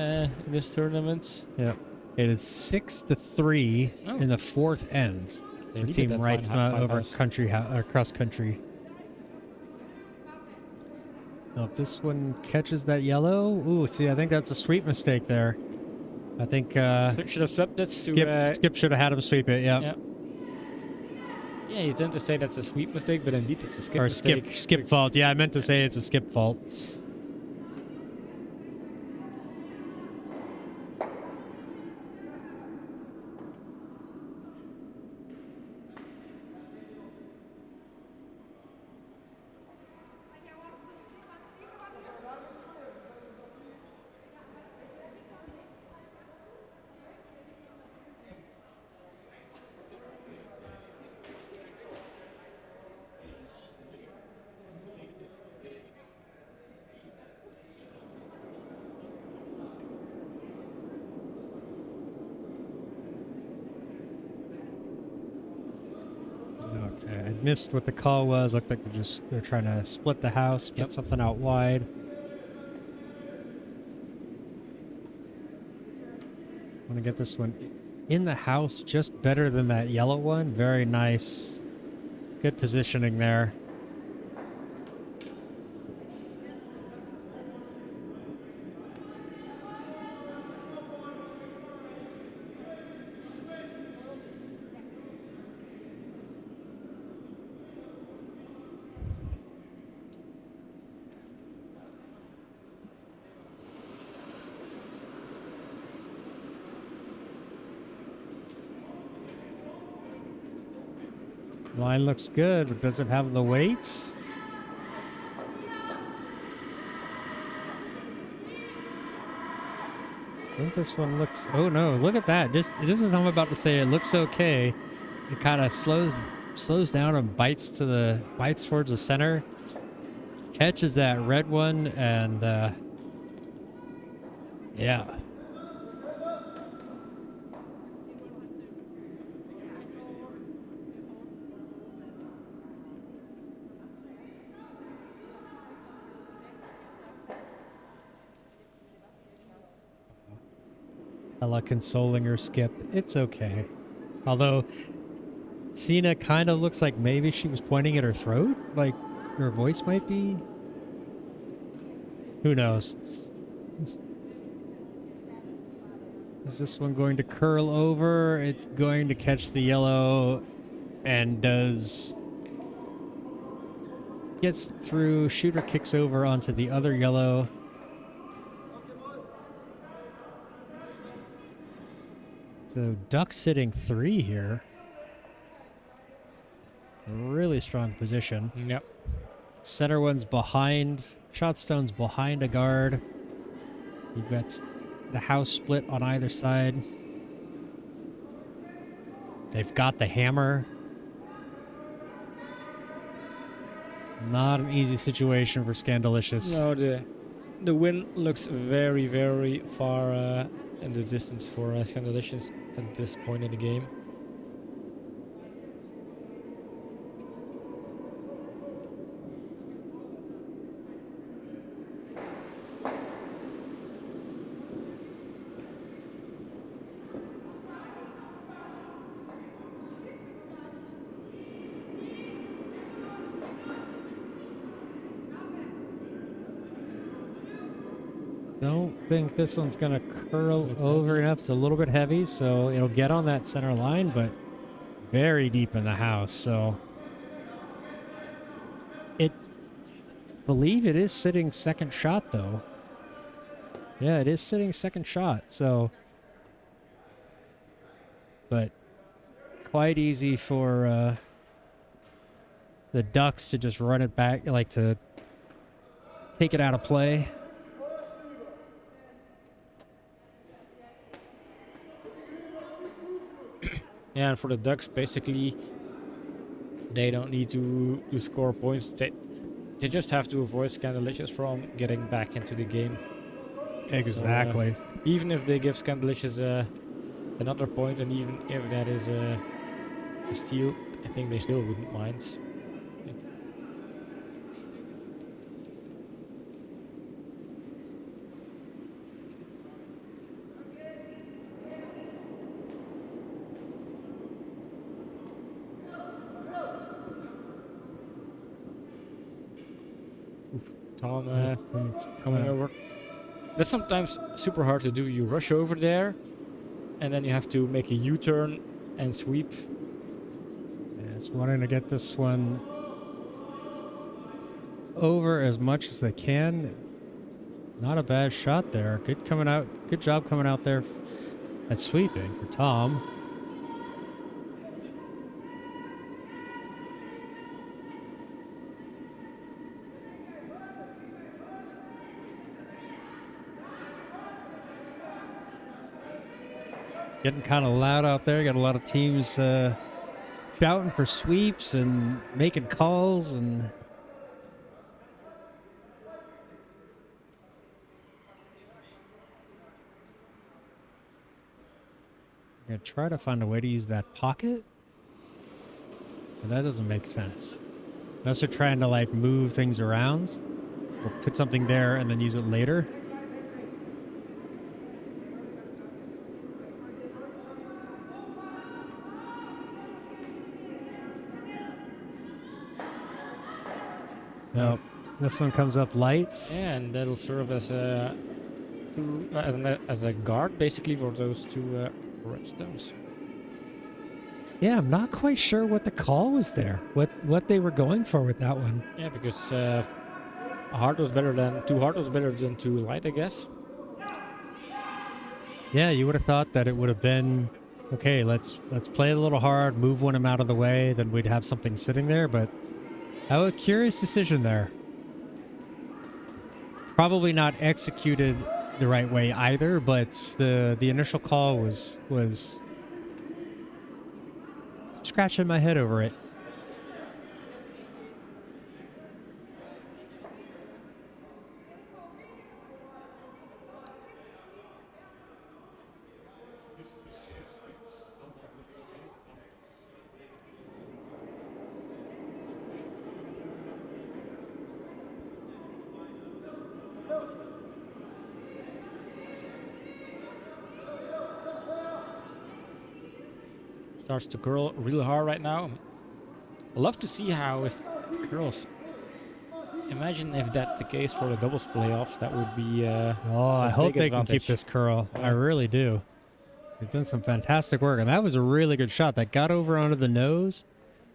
this tournament. Yep. It is 6-3 Oh. in the 4th end. They For needed Team that Reitzma five over house. cross country. Now, if this one catches that yellow, ooh, see, I think that's a sweep mistake there. I think Should have swept it. Skip should have had him sweep it. Yep. Yeah. Yeah, you tend to say that's a sweep mistake, but indeed it's a skip Or mistake. skip fault. Yeah, I meant to say it's a skip fault. Okay, I missed what the call was. Looked like they're trying to split the house, get something out wide. Want to get this one in the house, just better than that yellow one. Very nice, good positioning there. Line looks good, but does it have the weight? I think this one looks... Oh no, look at that. This is what I'm about to say. It looks okay. It kind of slows down and bites towards the center. Catches that red one and yeah. Ella consoling her skip. It's okay. Although Cena kind of looks like maybe she was pointing at her throat, like her voice might be. Who knows? Is this one going to curl over? It's going to catch the yellow and gets through. Shooter kicks over onto the other yellow. So duck sitting 3 here. Really strong position. Yep. Center one's behind. Shotstone's behind a guard. You've got the house split on either side. They've got the hammer. Not an easy situation for Scandilicious. No, The win looks very, very far in the distance for Scandilicious at this point in the game. Don't think this one's going to curl over enough. It's a little bit heavy, so it'll get on that center line, but very deep in the house. So I believe it is sitting second shot, though. Yeah, it is sitting second shot. So, but quite easy for the Ducks to just run it back, like to take it out of play. Yeah, and for the Ducks, basically, they don't need to score points. They just have to avoid Scandilicious from getting back into the game. Exactly. So, even if they give Scandilicious another point, and even if that is a steal, I think they still wouldn't mind. Tom coming over. That's sometimes super hard to do. You rush over there, and then you have to make a U-turn and sweep. Yeah, it's wanting to get this one over as much as they can. Not a bad shot there. Good coming out. Good job coming out there at sweeping for Tom. Getting kind of loud out there. Got a lot of teams shouting for sweeps and making calls and. I'm going to try to find a way to use that pocket. But that doesn't make sense. Unless they're trying to like move things around or put something there and then use it later. Nope. This one comes up light. Yeah, and that'll serve as a as a guard basically for those two redstones. Yeah, I'm not quite sure what the call was there. What they were going for with that one. Yeah, because a heart was better than two heart was better than two light, I guess. Yeah, you would have thought that it would have been okay. Let's play it a little hard, move one of them out of the way, then we'd have something sitting there. But a curious decision there. Probably not executed the right way either, but the initial call was scratching my head over it. Starts to curl real hard right now. I love to see how it curls. Imagine if that's the case for the doubles playoffs. That would be I hope they can keep this curl. Yeah. I really do. They've done some fantastic work, and that was a really good shot. That got over onto the nose,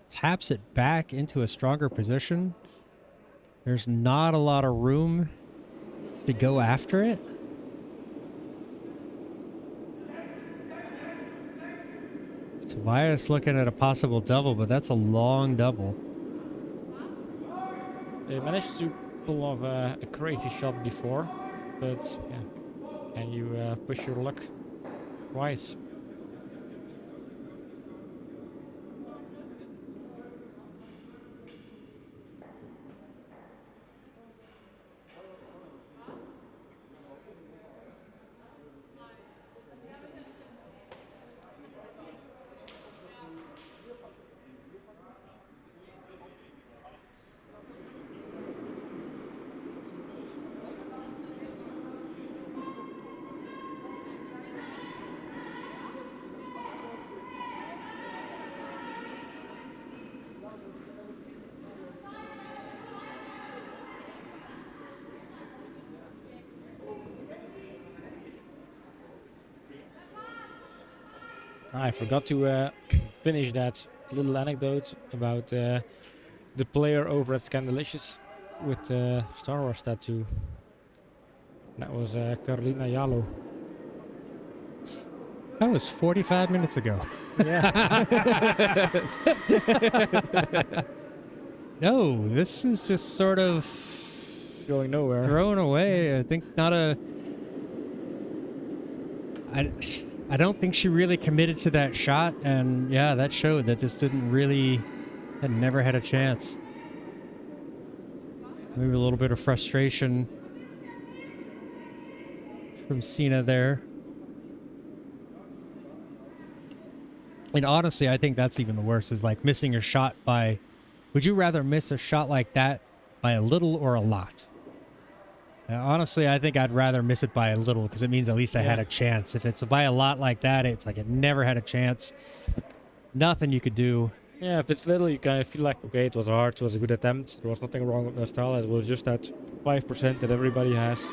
taps it back into a stronger position. There's not a lot of room to go after it. Tobias looking at a possible double, but that's a long double. They managed to pull off a crazy shot before, but yeah, can you push your luck twice? I forgot to finish that little anecdote about the player over at Scandilicious with the Star Wars tattoo. That was Carolina Yalo. That was 45 minutes ago. Yeah. No, this is just sort of Going nowhere. thrown away. I think not a... I don't think she really committed to that shot, and yeah, that showed that this didn't really... had never had a chance. Maybe a little bit of frustration from Cena there. And honestly, I think that's even the worst, is like missing a shot by... Would you rather miss a shot like that by a little or a lot? Honestly, I think I'd rather miss it by a little, because it means at least I had a chance. If it's by a lot like that, it's like it never had a chance. Nothing you could do. Yeah, if it's little, you kind of feel like, okay, it was hard, it was a good attempt. There was nothing wrong with my style. It was just that 5% that everybody has.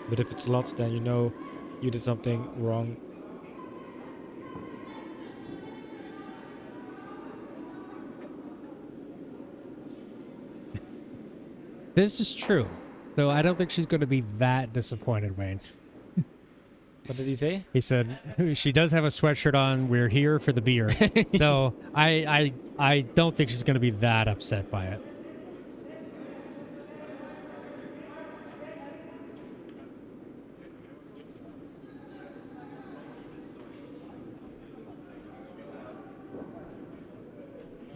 But if it's lots, then you know you did something wrong. This is true. So I don't think she's going to be that disappointed, Wayne. What did he say? He said she does have a sweatshirt on. We're here for the beer. So I don't think she's going to be that upset by it.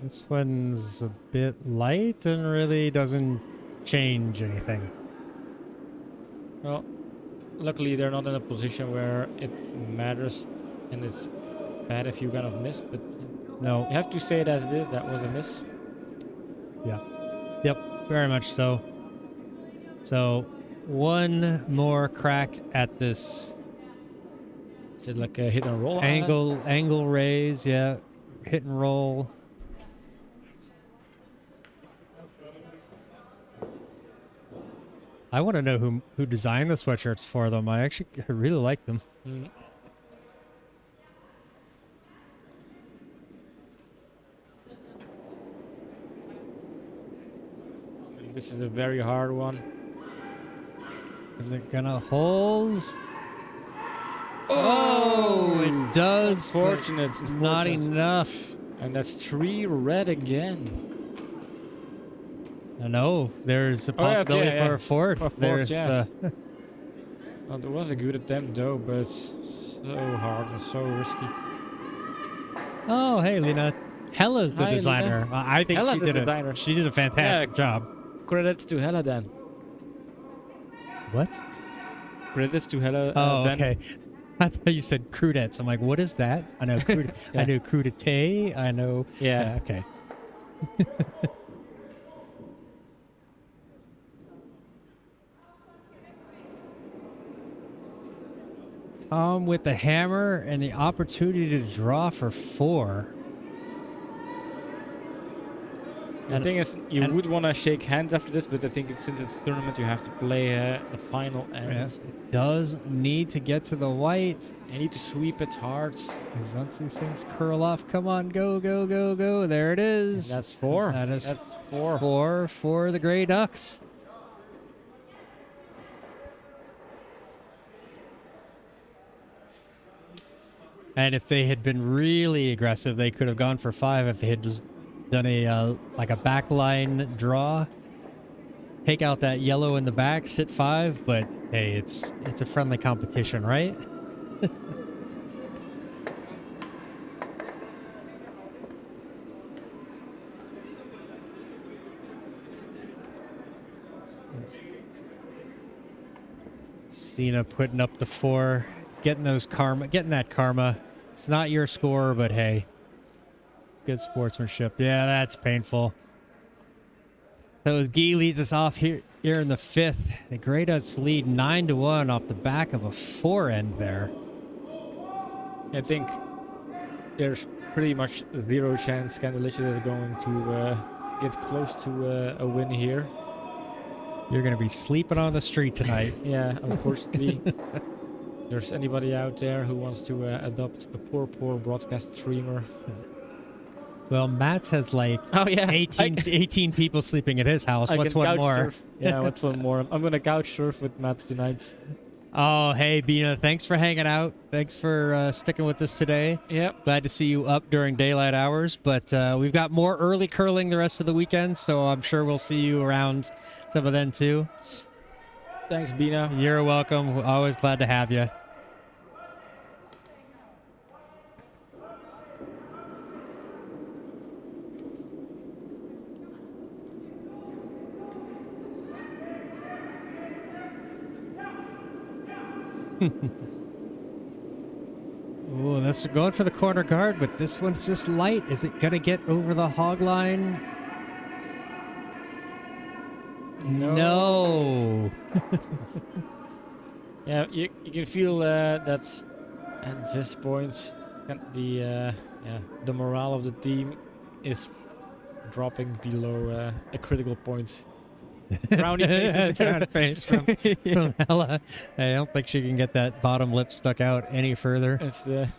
This one's a bit light and really doesn't change anything. Well, luckily they're not in a position where it matters, and it's bad if you kind of miss, but No. you have to say it as it is. That was a miss. Yeah. Yep, very much so. So, one more crack at this Is it like a hit and roll? angle raise, yeah. Hit and roll. I want to know who designed the sweatshirts for them. I really like them. Mm. This is a very hard one. Is it gonna hold? Oh, it does. Fortunate. Not enough. And that's 3 red again. I know. There's a possibility for a fourth. For a fourth, There's yeah. Well, there was a good attempt though, but so hard and so risky. Oh, hey, Lena. Hella's the Hi, designer. Lena. I think Hella's the designer. she did a fantastic job. Credits to Hella then. What? Credits to Hella. Oh, then. okay. I thought you said crudettes. I'm like, what is that? I know I know crudité. I know. Yeah. Okay. Tom with the hammer and the opportunity to draw for 4. The thing is, you would want to shake hands after this, but I think since it's a tournament, you have to play the final ends. It does need to get to the white. You need to sweep it hard. Exansi things curl off. Come on, go, go, go, go. There it is. And that's 4. That's 4. 4 for the Grey Ducks. And if they had been really aggressive, they could have gone for 5 if they had just done a like a backline draw. Take out that yellow in the back, sit 5, but hey, it's a friendly competition, right? Cena putting up the 4, getting that karma. It's not your score, but hey, good sportsmanship. Yeah, that's painful. So as Guy leads us off here in the 5th, the Grey Ducks lead 9-1 off the back of a 4 end there. I think there's pretty much 0 chance Scandilicious is going to get close to a win here. You're going to be sleeping on the street tonight. Yeah, unfortunately. there's anybody out there who wants to adopt a poor broadcast streamer. Well, Matt has like Oh yeah, 18 people sleeping at his house. I What's can one couch more? surf. Yeah, what's one more? I'm gonna couch surf with Matt tonight. Oh, hey, Bina, thanks for hanging out. Thanks for sticking with us today. Yep. Glad to see you up during daylight hours, but we've got more early curling the rest of the weekend, so I'm sure we'll see you around some of them too. Thanks, Bina. You're welcome. Always glad to have you. Oh, that's going for the corner guard, but this one's just light. Is it gonna get over the hog line? No. Yeah, you can feel that at this point, the morale of the team is dropping below a critical point. Brownie face from Hella. I don't think she can get that bottom lip stuck out any further. It's the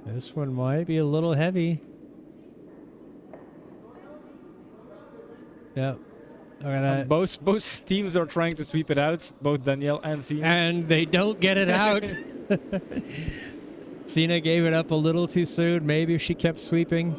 This one might be a little heavy. Yep. Look at that. both teams are trying to sweep it out, both Danielle and Cena. And they don't get it out. Cena gave it up a little too soon. Maybe if she kept sweeping.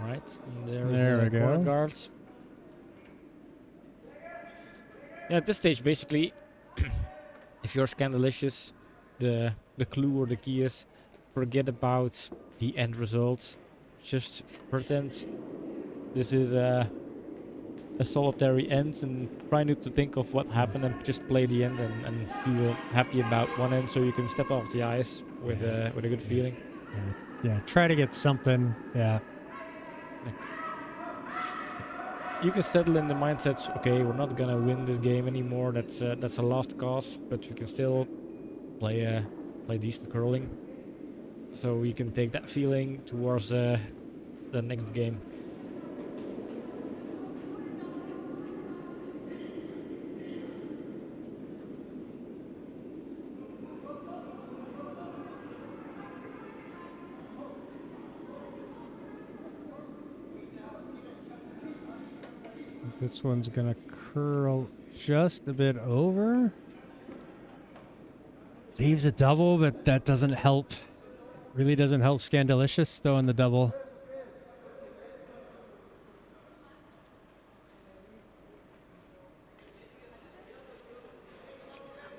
Right, There we go. corner guards. Yeah, at this stage, basically, if you're Scandilicious, the clue or the key is forget about the end result. Just pretend this is a solitary end and try not to think of what happened and just play the end and feel happy about one end so you can step off the ice with a good feeling. Yeah, try to get something. Yeah. You can settle in the mindset, okay, we're not gonna win this game anymore. That's a lost cause, but we can still play decent curling. So we can take that feeling towards the next game. This one's gonna curl just a bit over. Leaves a double, but that doesn't help. Really doesn't help Scandilicious throwing the double.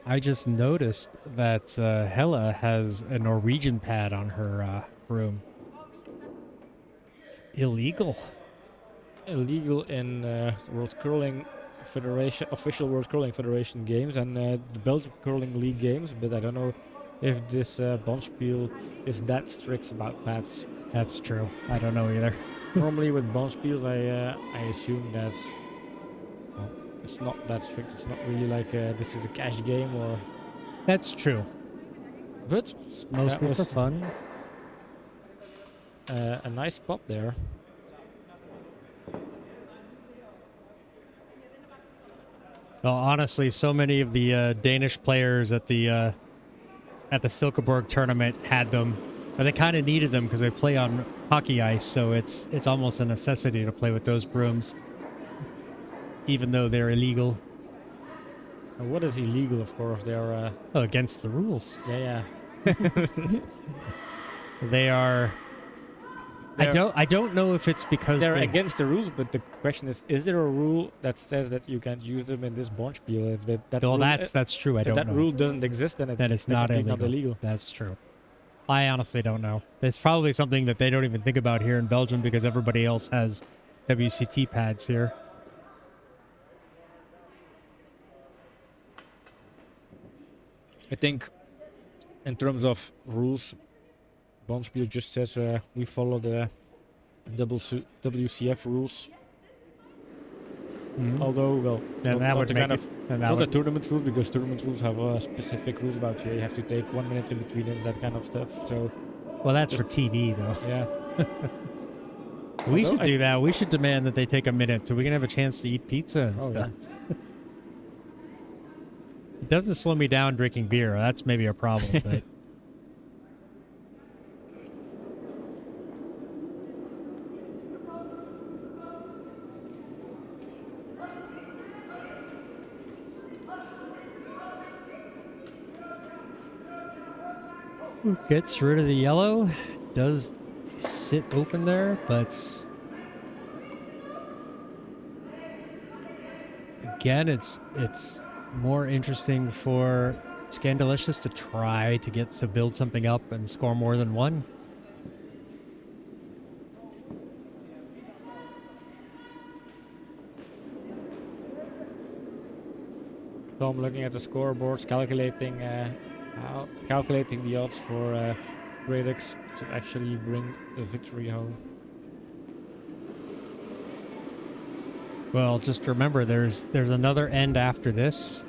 I just noticed that Hella has a Norwegian pad on her broom. It's illegal. Illegal in World Curling Federation, official World Curling Federation games and the Belgian Curling League games, but I don't know if this Bonspiel is that strict about pads. That's true. I don't know either. Normally with Bonspiels, I assume that it's not that strict. It's not really like this is a cash game or. That's true. But It's mostly for fun. A nice spot there. Well, honestly, so many of the Danish players at the Silkeborg tournament had them, or they kind of needed them because they play on hockey ice. So it's almost a necessity to play with those brooms, even though they're illegal. And what is illegal? Of course, they're Against the rules. yeah. They are. I don't know if it's because They're they, against the rules, but the question is there a rule that says that you can't use them in this Bonspiel? If that well, rule, that's true. I if don't that know. rule doesn't exist, then Then it's not technically illegal. not illegal. That's true. I honestly don't know. It's probably something that they don't even think about here in Belgium because everybody else has WCT pads here. I think in terms of rules, Bonspiel just says we follow the WCF rules. Although, well, And that would the make kind it, of and that not the would, tournament rules, because tournament rules have specific rules about you have to take 1 minute in between and that kind of stuff. So well, that's for TV though. yeah, We Although should do that. We should demand that they take a minute so we can have a chance to eat pizza and Oh, stuff. It doesn't slow me down drinking beer. That's maybe a problem, but gets rid of the yellow. Does sit open there, but again, it's more interesting for Scandilicious to try to get to build something up and score more than one. so I'm looking at the scoreboards, calculating the odds for Radix to actually bring the victory home. Well, just remember, there's another end after this,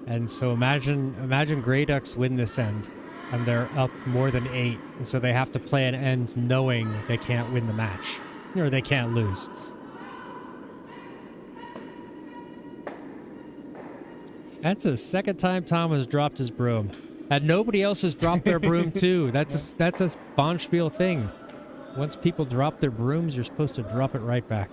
and so imagine Grey Ducks win this end, and they're up more than 8, and so they have to play an end knowing they can't win the match, or they can't lose. That's the second time Tom has dropped his broom, and nobody else has dropped their broom too. That's a Bonspiel thing. Once people drop their brooms, you're supposed to drop it right back.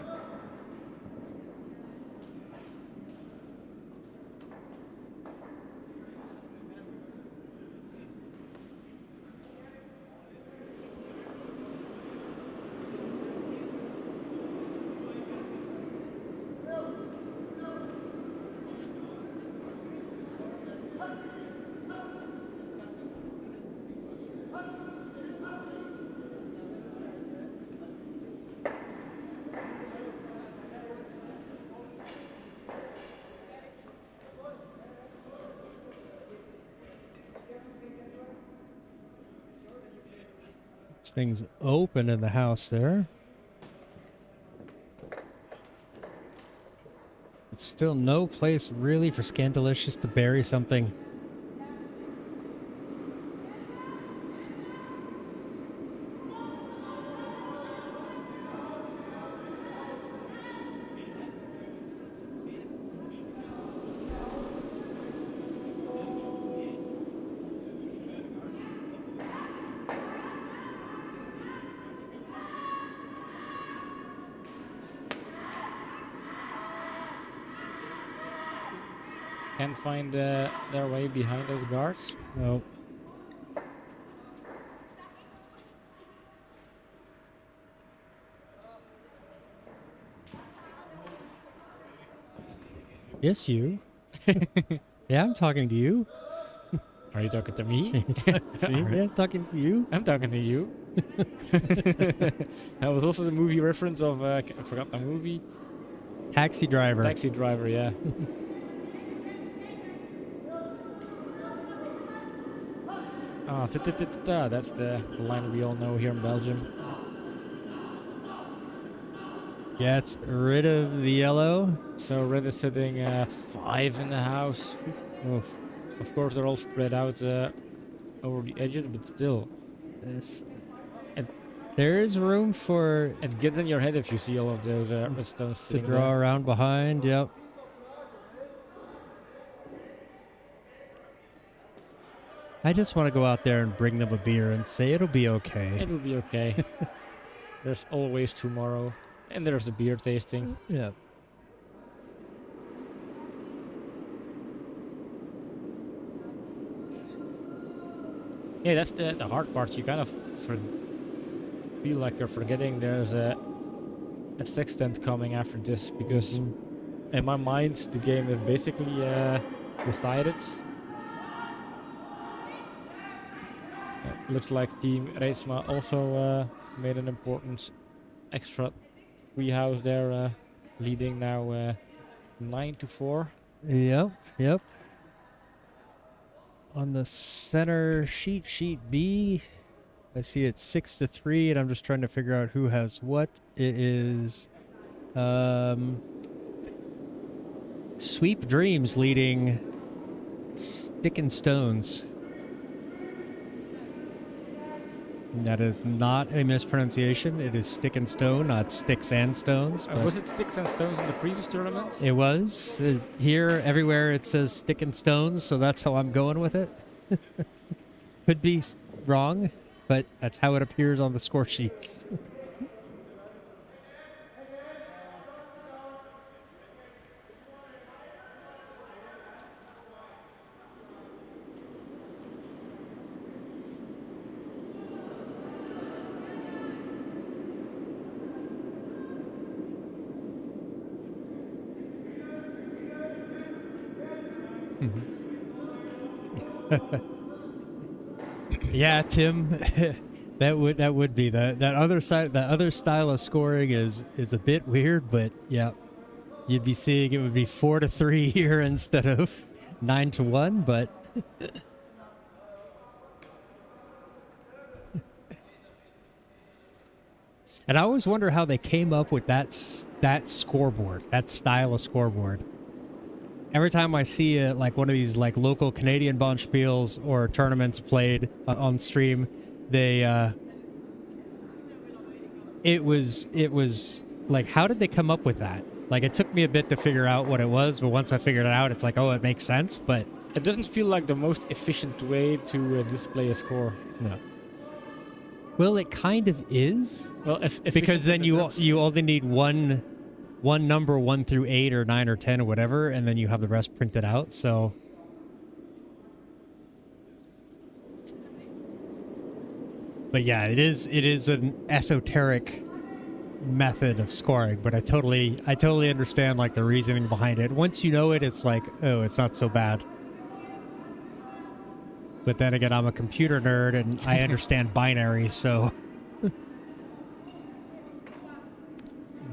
Things open in the house there. It's still no place really for Scandilicious to bury something. Can't find their way behind those guards. No. Yes, you. Yeah, I'm talking to you. Are you talking to me? Yeah, I'm talking to you. I'm talking to you. That was also the movie reference of I forgot the movie. Taxi driver. Taxi Driver, yeah. Ah, that's the line we all know here in Belgium. Gets rid of the yellow. So Red is sitting 5 in the house. Oof. Of course, they're all spread out over the edges, but still. There is room for It gets in your head if you see all of those red stones to sitting draw there. around behind. Yep. I just want to go out there and bring them a beer and say it'll be okay. It'll be okay. There's always tomorrow. And there's the beer tasting. Yeah. Yeah, that's the hard part. You kind of feel like you're forgetting there's a sextant coming after this, because in my mind the game is basically decided. Looks like Team Reitsma also made an important extra free house there, leading now 9-4. Yep, yep. On the center sheet B, I see it's 6-3, and I'm just trying to figure out who has what. It is Sweep Dreams leading Stick and Stones. That is not a mispronunciation. It is Stick and Stone, not Sticks and Stones. Was it Sticks and Stones in the previous tournament? It was. Here, everywhere, it says Stick and Stones, so that's how I'm going with it. Could be wrong, but that's how it appears on the score sheets. Yeah, Tim, that would be that other side. That other style of scoring is a bit weird, but yeah, you'd be seeing it would be 4-3 here instead of 9-1, but. And I always wonder how they came up with that scoreboard, that style of scoreboard. Every time I see like one of these like local Canadian bonspiels or tournaments played on stream, they it was like, how did they come up with that? Like, it took me a bit to figure out what it was, but once I figured it out, it's like, oh, it makes sense. But it doesn't feel like the most efficient way to display a score. No. Well, it kind of is. Well, because then you only need one number 1 through 8 or 9 or 10 or whatever, and then you have the rest printed out. So, but yeah, it is an esoteric method of scoring, but I totally understand like the reasoning behind it. Once you know it, it's like, oh, it's not so bad. But then again, I'm a computer nerd and I understand binary, so.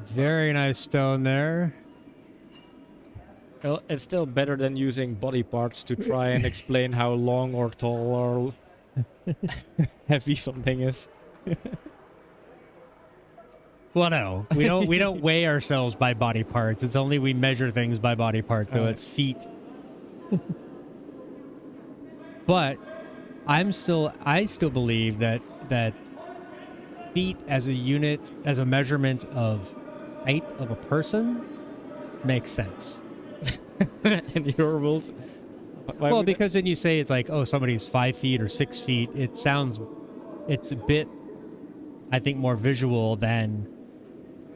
Very nice stone there. Well, it's still better than using body parts to try and explain how long or tall or heavy something is. Well, no, we don't weigh ourselves by body parts. It's only we measure things by body parts, so it's feet. But I still believe that feet as a unit, as a measurement of height of a person, makes sense. In your rules. Well, because then you say it's like, oh, somebody's 5 feet or 6 feet. It's a bit, I think, more visual than,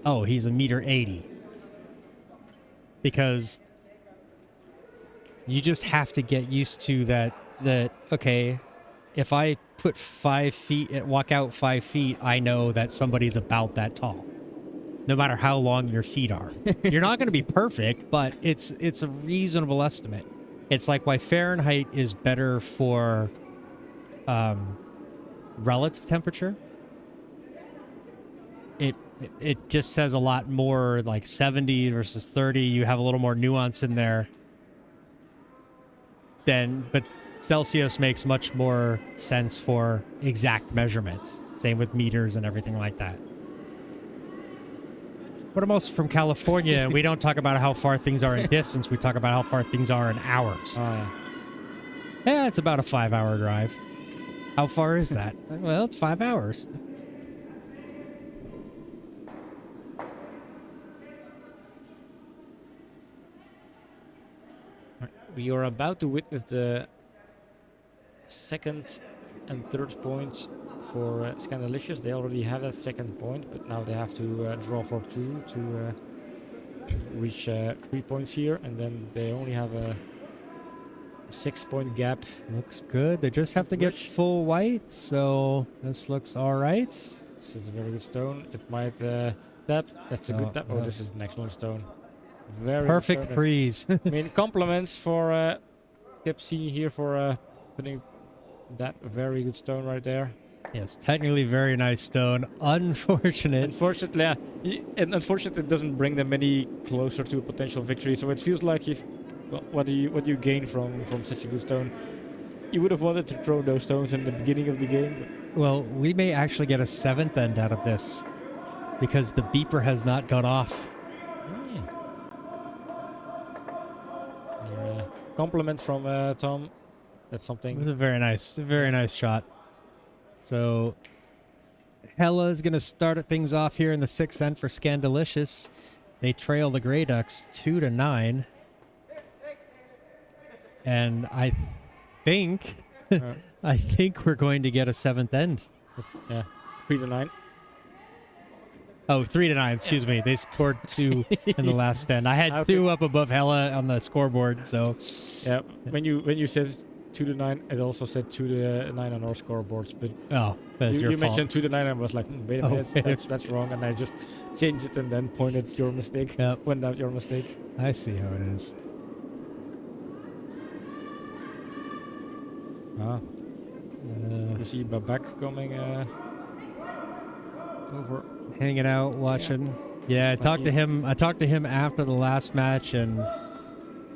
oh, he's 1.80 meters. Because you just have to get used to that, okay, if I put 5 feet and walk out 5 feet, I know that somebody's about that tall. No matter how long your feet are. You're not going to be perfect, but it's a reasonable estimate. It's like why Fahrenheit is better for relative temperature. It just says a lot more, like 70 versus 30. You have a little more nuance in there. But Celsius makes much more sense for exact measurement. Same with meters and everything like that. But I'm also from California, and we don't talk about how far things are in distance. We talk about how far things are in hours. Yeah, it's about a 5-hour drive. How far is that? Well, it's 5 hours. We are about to witness the second and third points for Scandilicious. They already have that second point, but now they have to draw for 2 to reach 3 points here, and then they only have a 6-point gap. Looks good. They just have to get full white, so this looks all right. This is a very good stone. It might tap. That's a good tap. Oh, this is an excellent stone. Very perfect freeze. I mean, compliments for Skip C here for putting That very good stone right there. Yes, technically very nice stone. Unfortunate. Unfortunately, and unfortunately, it doesn't bring them any closer to a potential victory. So it feels like if what do you gain from such a good stone? You would have wanted to throw those stones in the beginning of the game. Well, we may actually get a 7th end out of this because the beeper has not gone off. Compliments from Tom. That's It something. was a very nice shot. So Hella is going to start things off here in the 6th end for Scandilicious. They trail the Grey Ducks 2-9. And I think I think we're going to get a 7th end. Yeah, 3-9. Oh, 3-9, excuse me. They scored 2 in the last end. I had 2 up above Hella on the scoreboard, so yeah. When you said 2-9, it also said 2-9 on our scoreboards. But that's your you fault. mentioned 2-9, and I was like, wait a minute, that's wrong, and I just changed it and then pointed your mistake. Yep. Pointed out your mistake. I see how it is. You see Babak coming over. Hanging out, watching. Yeah, I talked to him. I talked to him after the last match, and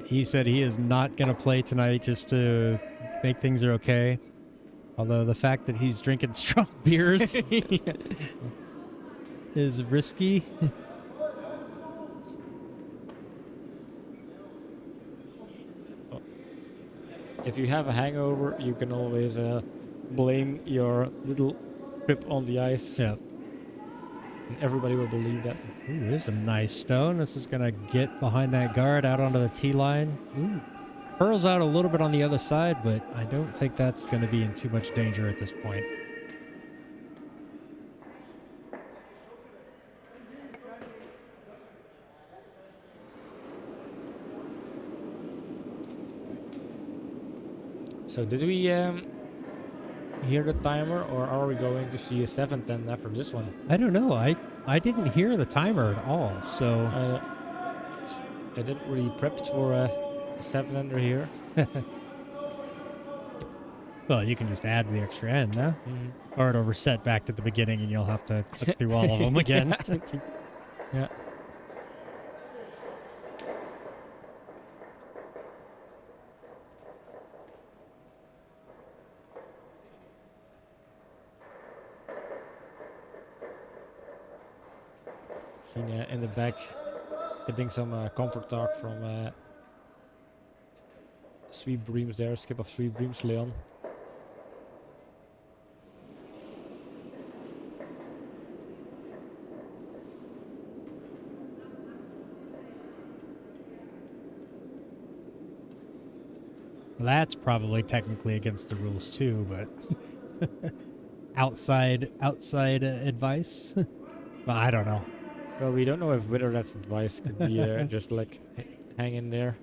he said he is not going to play tonight just to make things are okay. Although the fact that he's drinking strong beers is risky. If you have a hangover, you can always blame your little trip on the ice. Yeah. Everybody will believe that. Ooh, there's a nice stone. This is going to get behind that guard out onto the tee line. Ooh, curls out a little bit on the other side, but I don't think that's going to be in too much danger at this point. So did we hear the timer, or are we going to see a 7th then after this one? I don't know. I didn't hear the timer at all, so I didn't really prepped for a 7-ender here. well, you can just add the extra end, no? Or it'll reset back to the beginning, and you'll have to click through all of them again. Yeah. Seen in the back getting some comfort talk from Sweet Dreams there, skip of Sweet Dreams, Leon. That's probably technically against the rules too, but outside advice. Well, I don't know. Well, we don't know if whether that's advice. Could be just like hang in there.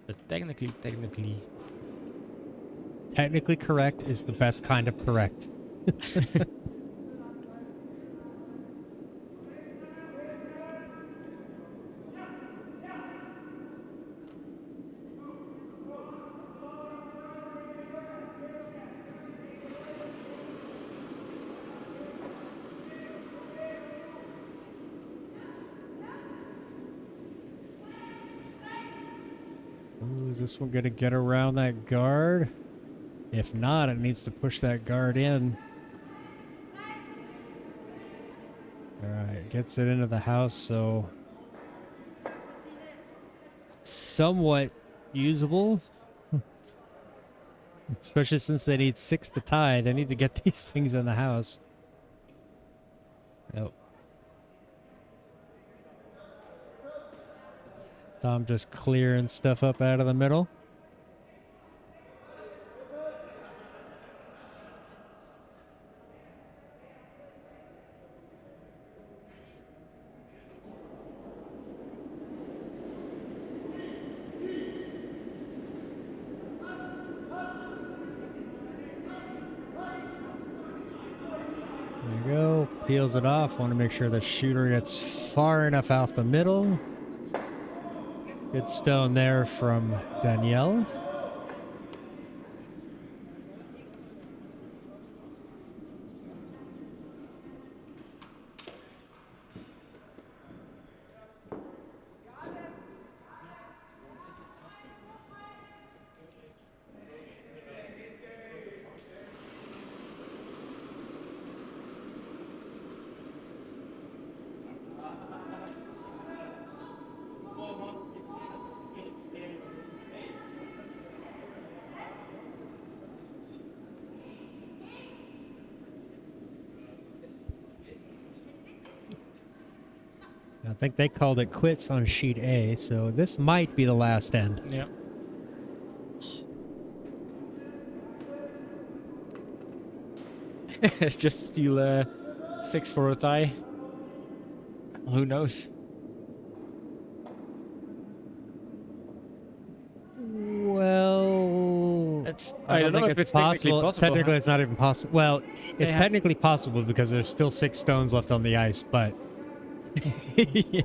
But Technically correct is the best kind of correct. Ooh, is this one going to get around that guard? If not, it needs to push that guard in. Alright, gets it into the house, so somewhat usable. Especially since they need 6 to tie. They need to get these things in the house. Nope. Tom just clearing stuff up out of the middle. There you go. Peels it off. Want to make sure the shooter gets far enough off the middle. Good stone there from Danielle. I think they called it quits on sheet A, so this might be the last end. Yeah. Just steal 6 for a tie. Who knows? Well, I don't know if it's technically possible. Technically, it's not even possible. Well, it's technically possible because there's still 6 stones left on the ice, but Yeah.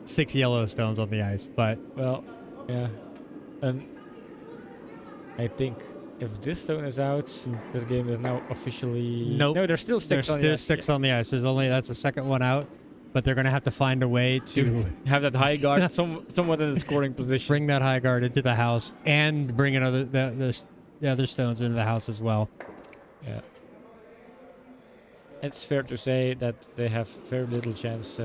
6 yellow stones on the ice. But Well, yeah. And I think if this stone is out, this game is now officially. Nope. No, there's still 6 on the there's ice. 6 on the ice. That's the second one out, but they're gonna have to find a way to Have that high guard somewhat in the scoring position. bring that high guard into the house and bring the other stones into the house as well. Yeah. It's fair to say that they have very little chance.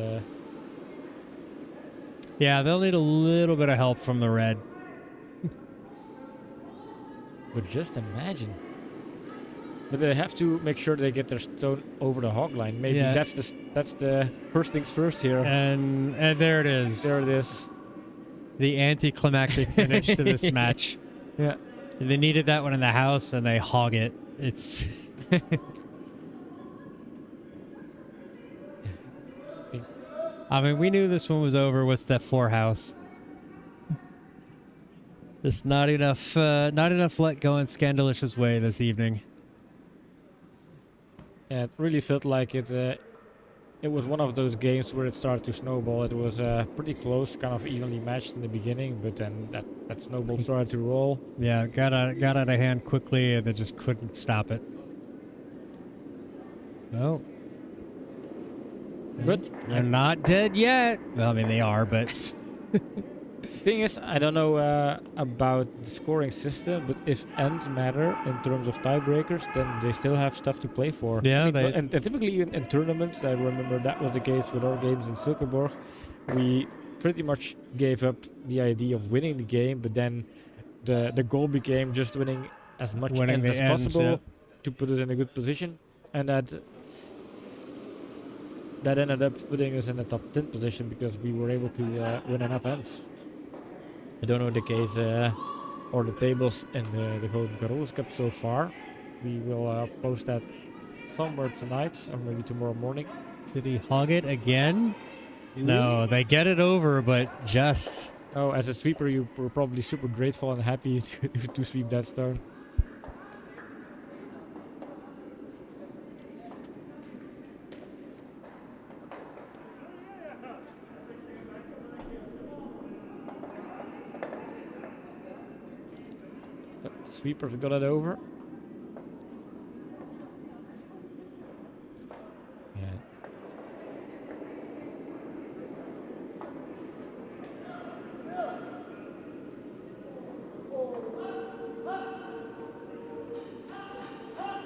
Yeah, they'll need a little bit of help from the red. But just imagine. But they have to make sure they get their stone over the hog line. Maybe Yeah. that's the first things first here. And there it is. There it is. The anticlimactic finish to this match. Yeah. And they needed that one in the house, and they hog it. It's. I mean, we knew this one was over with that 4 house. Just not enough let go in Scandilicious way this evening. Yeah, it really felt like it was one of those games where it started to snowball. It was pretty close, kind of evenly matched in the beginning, but then that snowball started to roll. Yeah, got out of hand quickly, and they just couldn't stop it. Oh. But They're not dead yet. Well, I mean, they are, but... thing is, I don't know about the scoring system, but if ends matter in terms of tiebreakers, then they still have stuff to play for. Yeah, and typically in tournaments, I remember that was the case with our games in Silkeborg. We pretty much gave up the idea of winning the game, but then the goal became just winning as much ends as possible to put us in a good position, and that ended up putting us in the top 10 position because we were able to win enough ends. I don't know the case or the tables in the Gouden Carolus Cup so far. We will post that somewhere tonight or maybe tomorrow morning. Did he hog it again? No, they get it over, but just... Oh, as a sweeper, you were probably super grateful and happy to sweep that stone. Sweepers got it over. Yeah.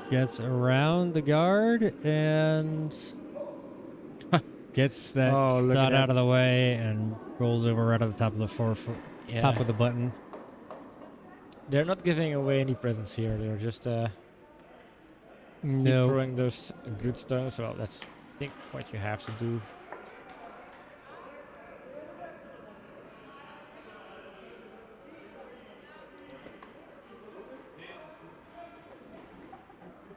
Gets around the guard and gets that shot out of the way and rolls over right at the top of the top of the button. They're not giving away any presents here. They're just keep No. throwing those good stones. Well, that's I think what you have to do.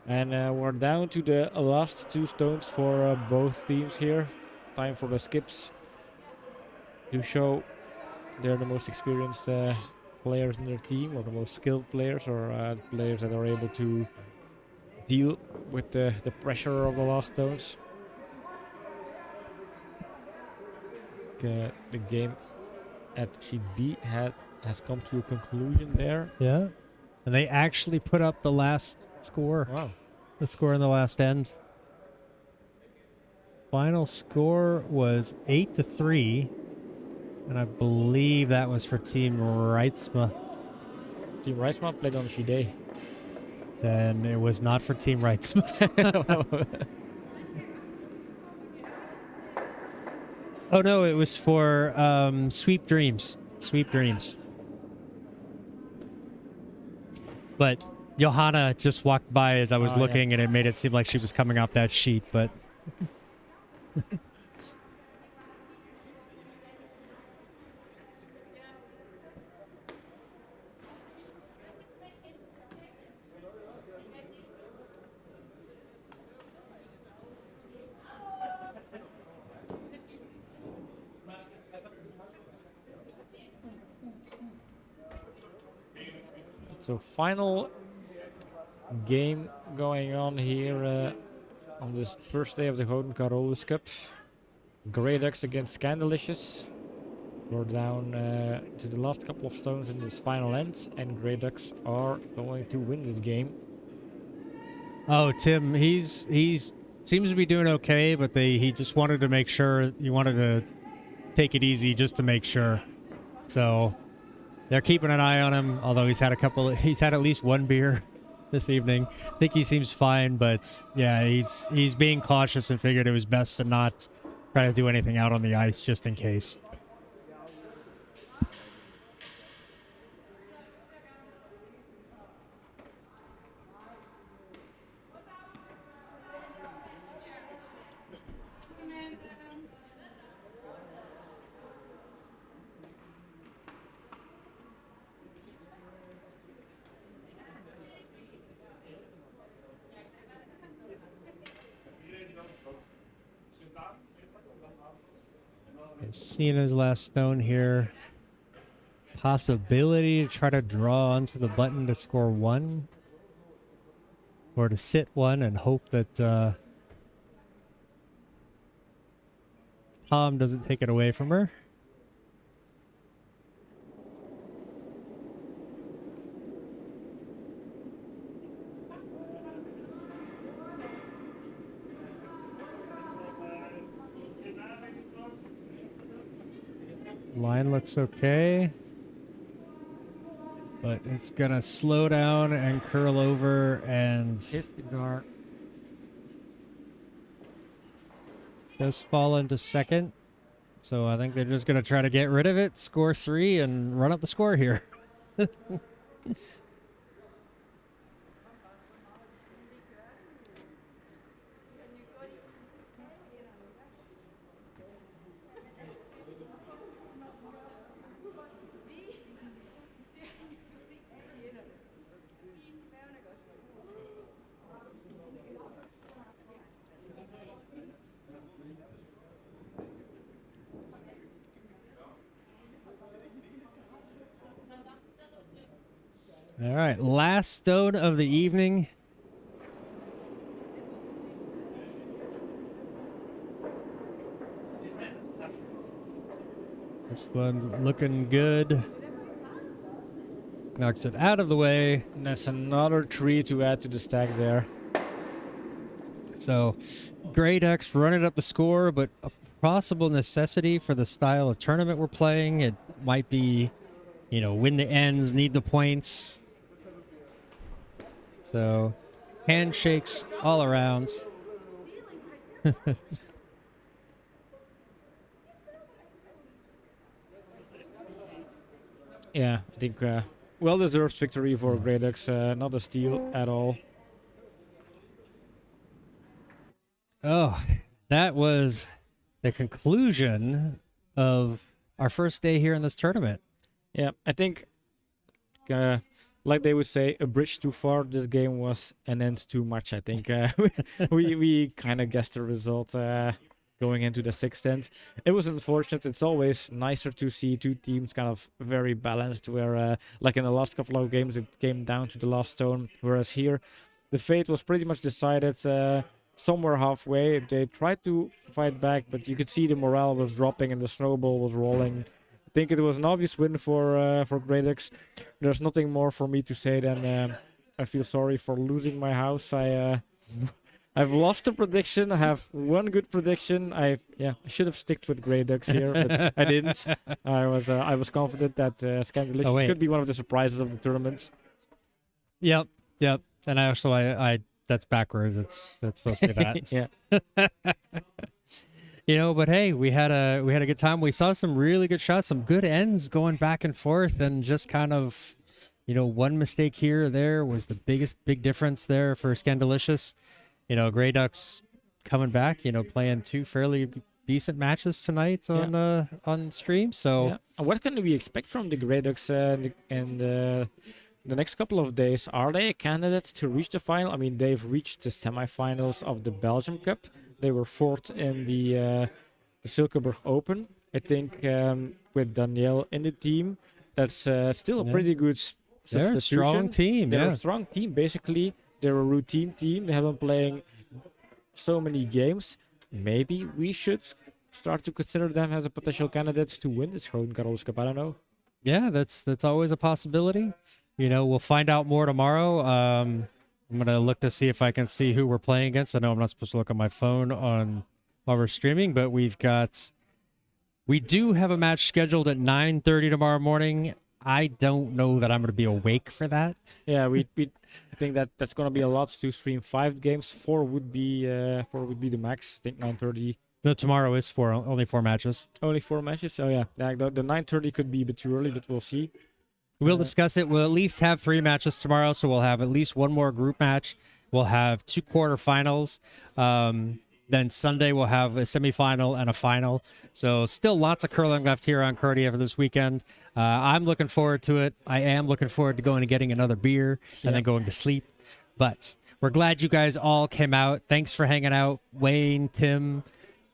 And we're down to the last 2 stones for both teams here. Time for the skips to show they're the most experienced players in their team, or the most skilled players, or players that are able to deal with the pressure of the last stones. The game at sheet B has come to a conclusion there. Yeah. And they actually put up the last score. Wow. The score in the last end. Final score was 8-3. And I believe that was for Team Reitzma. Team Reisman played on sheet A. Then it was not for Team Reitzma. Oh no, it was for Sweep Dreams. Sweep Dreams. But Johanna just walked by as I was looking, and it made it seem like she was coming off that sheet, but... So final game going on here on this first day of the Gouden Carolus Cup. Grey Ducks against Scandilicious. We're down to the last couple of stones in this final end, and Grey Ducks are going to win this game. Oh, Tim, he's seems to be doing okay, but he just wanted to make sure. He wanted to take it easy just to make sure. So they're keeping an eye on him, although he's had at least one beer this evening. I think he seems fine, but yeah, he's being cautious and figured it was best to not try to do anything out on the ice just in case. Seeing his last stone here. Possibility to try to draw onto the button to score one. Or to sit one and hope that Tom doesn't take it away from her. Line looks okay, but it's gonna slow down and curl over and Hit the guard. does fall into second. So I think they're just gonna try to get rid of it, score 3, and run up the score here. All right, last stone of the evening. This one looking good. Knocks it out of the way. And that's another 3 to add to the stack there. So, Grey Ducks running up the score, but a possible necessity for the style of tournament we're playing. It might be, win the ends, need the points. So, handshakes all around. Yeah, I think well-deserved victory for Grey Ducks. Not a steal at all. Oh, that was the conclusion of our first day here in this tournament. Yeah, I think, like they would say, a bridge too far. This game was an end too much. I think we kind of guessed the result going into the sixth end. It was unfortunate. It's always nicer to see two teams kind of very balanced, where like in the last couple of games it came down to the last stone, whereas here the fate was pretty much decided somewhere halfway. They tried to fight back, but you could see the morale was dropping and the snowball was rolling. think it was an obvious win for Grey Ducks. There's nothing more for me to say than I feel sorry for losing my house. I've lost a prediction. I have one good prediction. I should have sticked with Grey Ducks here, but I didn't. I was confident that Scandilicious could be one of the surprises of the tournament. Yep. And I that's backwards. It's supposed to be that. Yeah. But hey, we had a good time. We saw some really good shots, some good ends going back and forth, and just kind of, one mistake here or there was the big difference there for Scandilicious. Grey Ducks coming back, playing two fairly decent matches tonight on stream. So what can we expect from the Grey Ducks in the next couple of days? Are they a candidate to reach the final? I mean, they've reached the semifinals of the Belgium Cup. They were fourth in the Silkeborg Open. I think with Danielle in the team, that's still a pretty good They're a strong team. They're a strong team. Basically, they're a routine team. They have been playing so many games. Maybe we should start to consider them as a potential candidate to win this Gouden Carolus Cup. I don't know. Yeah, that's always a possibility. We'll find out more tomorrow. I'm going to look to see if I can see who we're playing against. I know I'm not supposed to look on my phone while we're streaming, but we do have a match scheduled at 9:30 tomorrow morning. I don't know that I'm going to be awake for that. Yeah, we think that's going to be a lot to stream 5 games. 4 would be the max. I think 9:30. No, tomorrow is only 4 matches. Only 4 matches? Oh yeah. The 9:30 could be a bit too early, but we'll see. We'll discuss it. We'll at least have 3 matches tomorrow, so we'll have at least 1 more group match. We'll have 2 quarterfinals. Then Sunday we'll have a semifinal and a final. So still lots of curling left here on Cardia for this weekend. I'm looking forward to it. I am looking forward to going and getting another beer and then going to sleep. But we're glad you guys all came out. Thanks for hanging out. Wayne, Tim,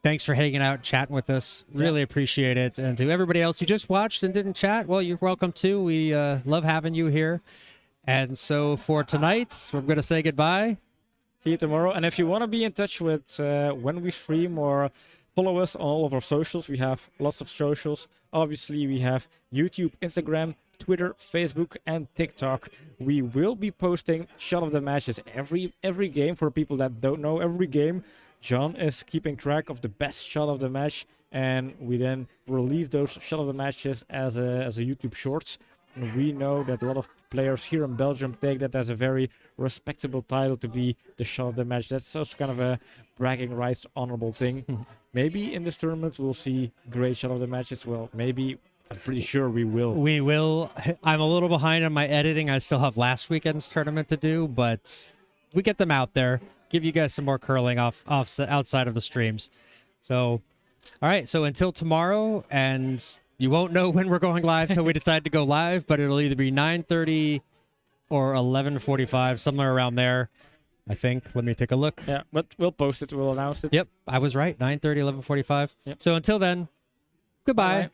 thanks for hanging out, chatting with us. Really appreciate it. And to everybody else who just watched and didn't chat, well, you're welcome too. We love having you here. And so for tonight, we're going to say goodbye. See you tomorrow. And if you want to be in touch with when we stream or follow us on all of our socials, we have lots of socials. Obviously, we have YouTube, Instagram, Twitter, Facebook, and TikTok. We will be posting shot of the matches every game. For people that don't know, every game John is keeping track of the best shot of the match, and we then release those shot of the matches as a YouTube shorts. And we know that a lot of players here in Belgium take that as a very respectable title to be the shot of the match. That's such kind of a bragging rights honorable thing. Maybe in this tournament we'll see great shot of the matches. Well, maybe. I'm pretty sure we will. We will. I'm a little behind on my editing. I still have last weekend's tournament to do, but we get them out there. Give you guys some more curling outside of the streams. So, all right. So until tomorrow, and you won't know when we're going live till we decide to go live, but it'll either be 9:30 or 11:45, somewhere around there, I think. Let me take a look. Yeah, but we'll post it. We'll announce it. Yep, I was right. 9:30, 11:45. Yep. So until then, goodbye. Bye.